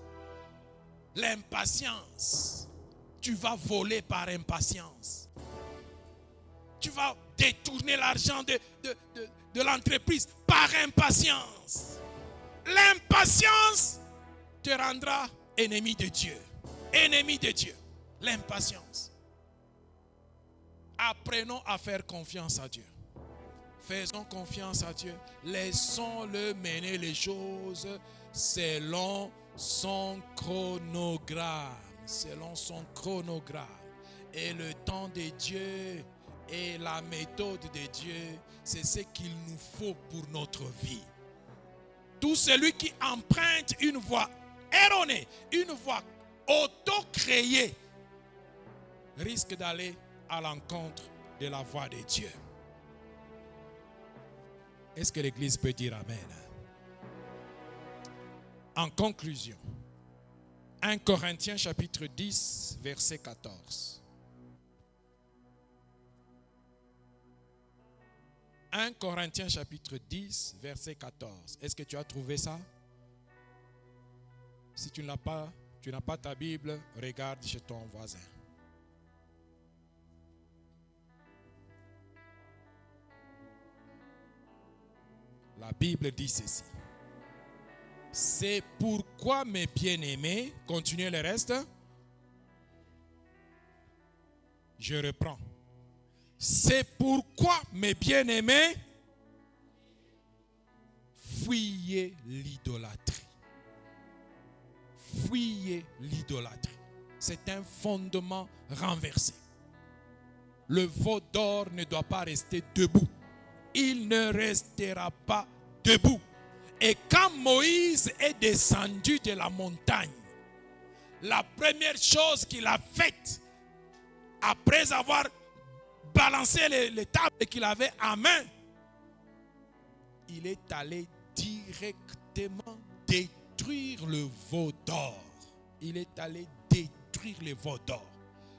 L'impatience. Tu vas voler par impatience. Tu vas détourner l'argent de l'entreprise par impatience. L'impatience te rendra ennemi de Dieu. Ennemi de Dieu. L'impatience. Apprenons à faire confiance à Dieu. Faisons confiance à Dieu. Laissons-le mener les choses selon son chronogramme. Selon son chronogramme. Et le temps de Dieu et la méthode de Dieu, c'est ce qu'il nous faut pour notre vie. Tout celui qui emprunte une voie erronée, une voie auto-créée, risque d'aller à l'encontre de la voie de Dieu. Est-ce que l'Église peut dire Amen? En conclusion, 1 Corinthiens chapitre 10, verset 14. 1 Corinthiens chapitre 10, verset 14. Est-ce que tu as trouvé ça? Si tu n'as pas ta Bible, regarde chez ton voisin. La Bible dit ceci. C'est pourquoi mes bien-aimés, continuez le reste. Je reprends. C'est pourquoi mes bien-aimés, fuyez l'idolâtrie. Fuyez l'idolâtrie. C'est un fondement renversé. Le veau d'or ne doit pas rester debout. Il ne restera pas debout. Et quand Moïse est descendu de la montagne, la première chose qu'il a faite, après avoir balancé les tables qu'il avait en main, il est allé directement détruire le veau d'or. Il est allé détruire le veau d'or.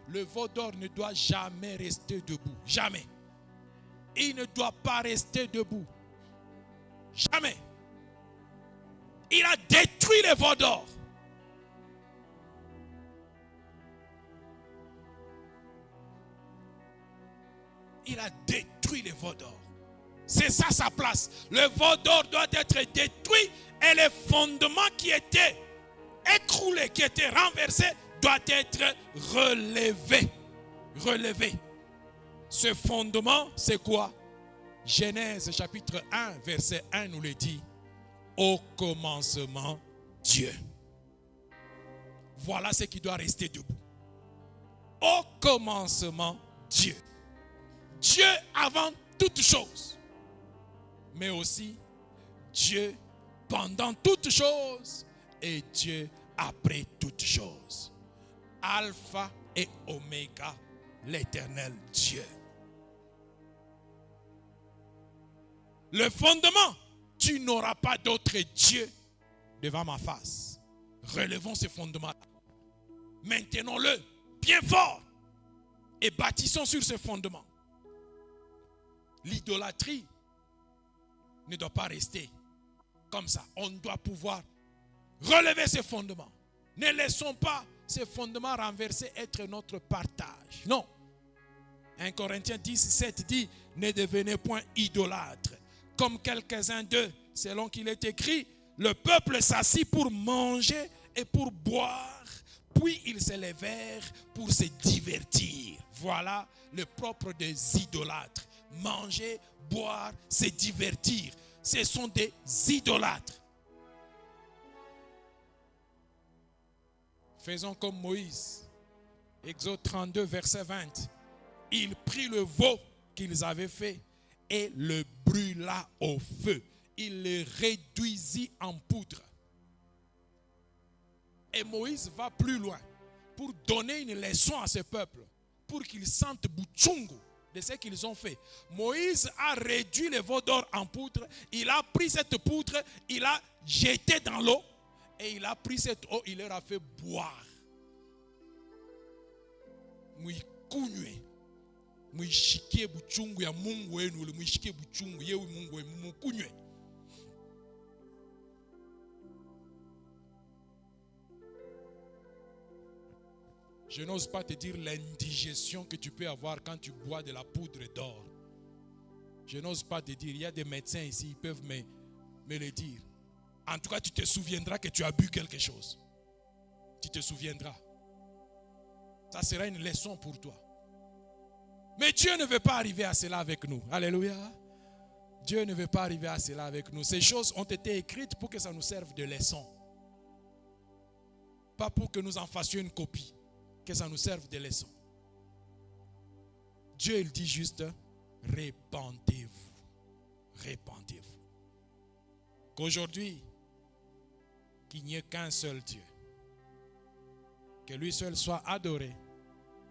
Le veau d'or ne doit jamais rester debout. Jamais. Il ne doit pas rester debout. Jamais. Il a détruit le veau d'or. Il a détruit le veau d'or. C'est ça sa place. Le veau d'or doit être détruit et le fondement qui était écroulé, qui était renversé, doit être relevé. Relevé. Ce fondement, c'est quoi? Genèse chapitre 1, verset 1 nous le dit. Au commencement, Dieu. Voilà ce qui doit rester debout. Au commencement, Dieu. Dieu avant toute chose. Mais aussi, Dieu pendant toutes choses et Dieu après toutes choses. Alpha et Oméga, l'Éternel Dieu. Le fondement, tu n'auras pas d'autre Dieu devant ma face. Relevons ce fondement-là. Maintenons-le bien fort et bâtissons sur ce fondement. L'idolâtrie ne doit pas rester comme ça. On doit pouvoir relever ce fondement. Ne laissons pas ce fondement renversé être notre partage. Non. 1 Corinthiens 10, 7 dit, ne devenez point idolâtres. Comme quelques-uns d'eux, selon qu'il est écrit, le peuple s'assit pour manger et pour boire, puis ils se levèrent pour se divertir. Voilà le propre des idolâtres. Manger, boire, se divertir. Ce sont des idolâtres. Faisons comme Moïse. Exode 32, verset 20. Il prit le veau qu'ils avaient fait et le brûla au feu. Il le réduisit en poudre. Et Moïse va plus loin pour donner une leçon à ce peuple, pour qu'ils sentent bouchungu de ce qu'ils ont fait. Moïse a réduit le veau d'or en poudre. Il a pris cette poudre, il a jeté dans l'eau et il a pris cette eau, il leur a fait boire. Muikunywe. Muishikie buchungu ya Mungu wenu, ule muishikie buchungu yewe Mungu wenu, mukunywe. Je n'ose pas te dire l'indigestion que tu peux avoir quand tu bois de la poudre d'or. Je n'ose pas te dire, il y a des médecins ici, ils peuvent me le dire. En tout cas, tu te souviendras que tu as bu quelque chose. Tu te souviendras. Ça sera une leçon pour toi. Mais Dieu ne veut pas arriver à cela avec nous. Alléluia. Dieu ne veut pas arriver à cela avec nous. Ces choses ont été écrites pour que ça nous serve de leçon. Pas pour que nous en fassions une copie. Que ça nous serve de leçon. Dieu, il dit juste, répandez-vous. Répandez-vous. Qu'aujourd'hui, qu'il n'y ait qu'un seul Dieu. Que lui seul soit adoré.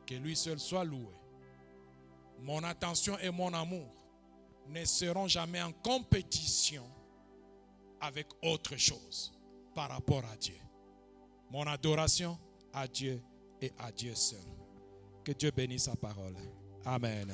Que lui seul soit loué. Mon attention et mon amour ne seront jamais en compétition avec autre chose par rapport à Dieu. Mon adoration à Dieu et à Dieu seul. Que Dieu bénisse sa parole. Amen.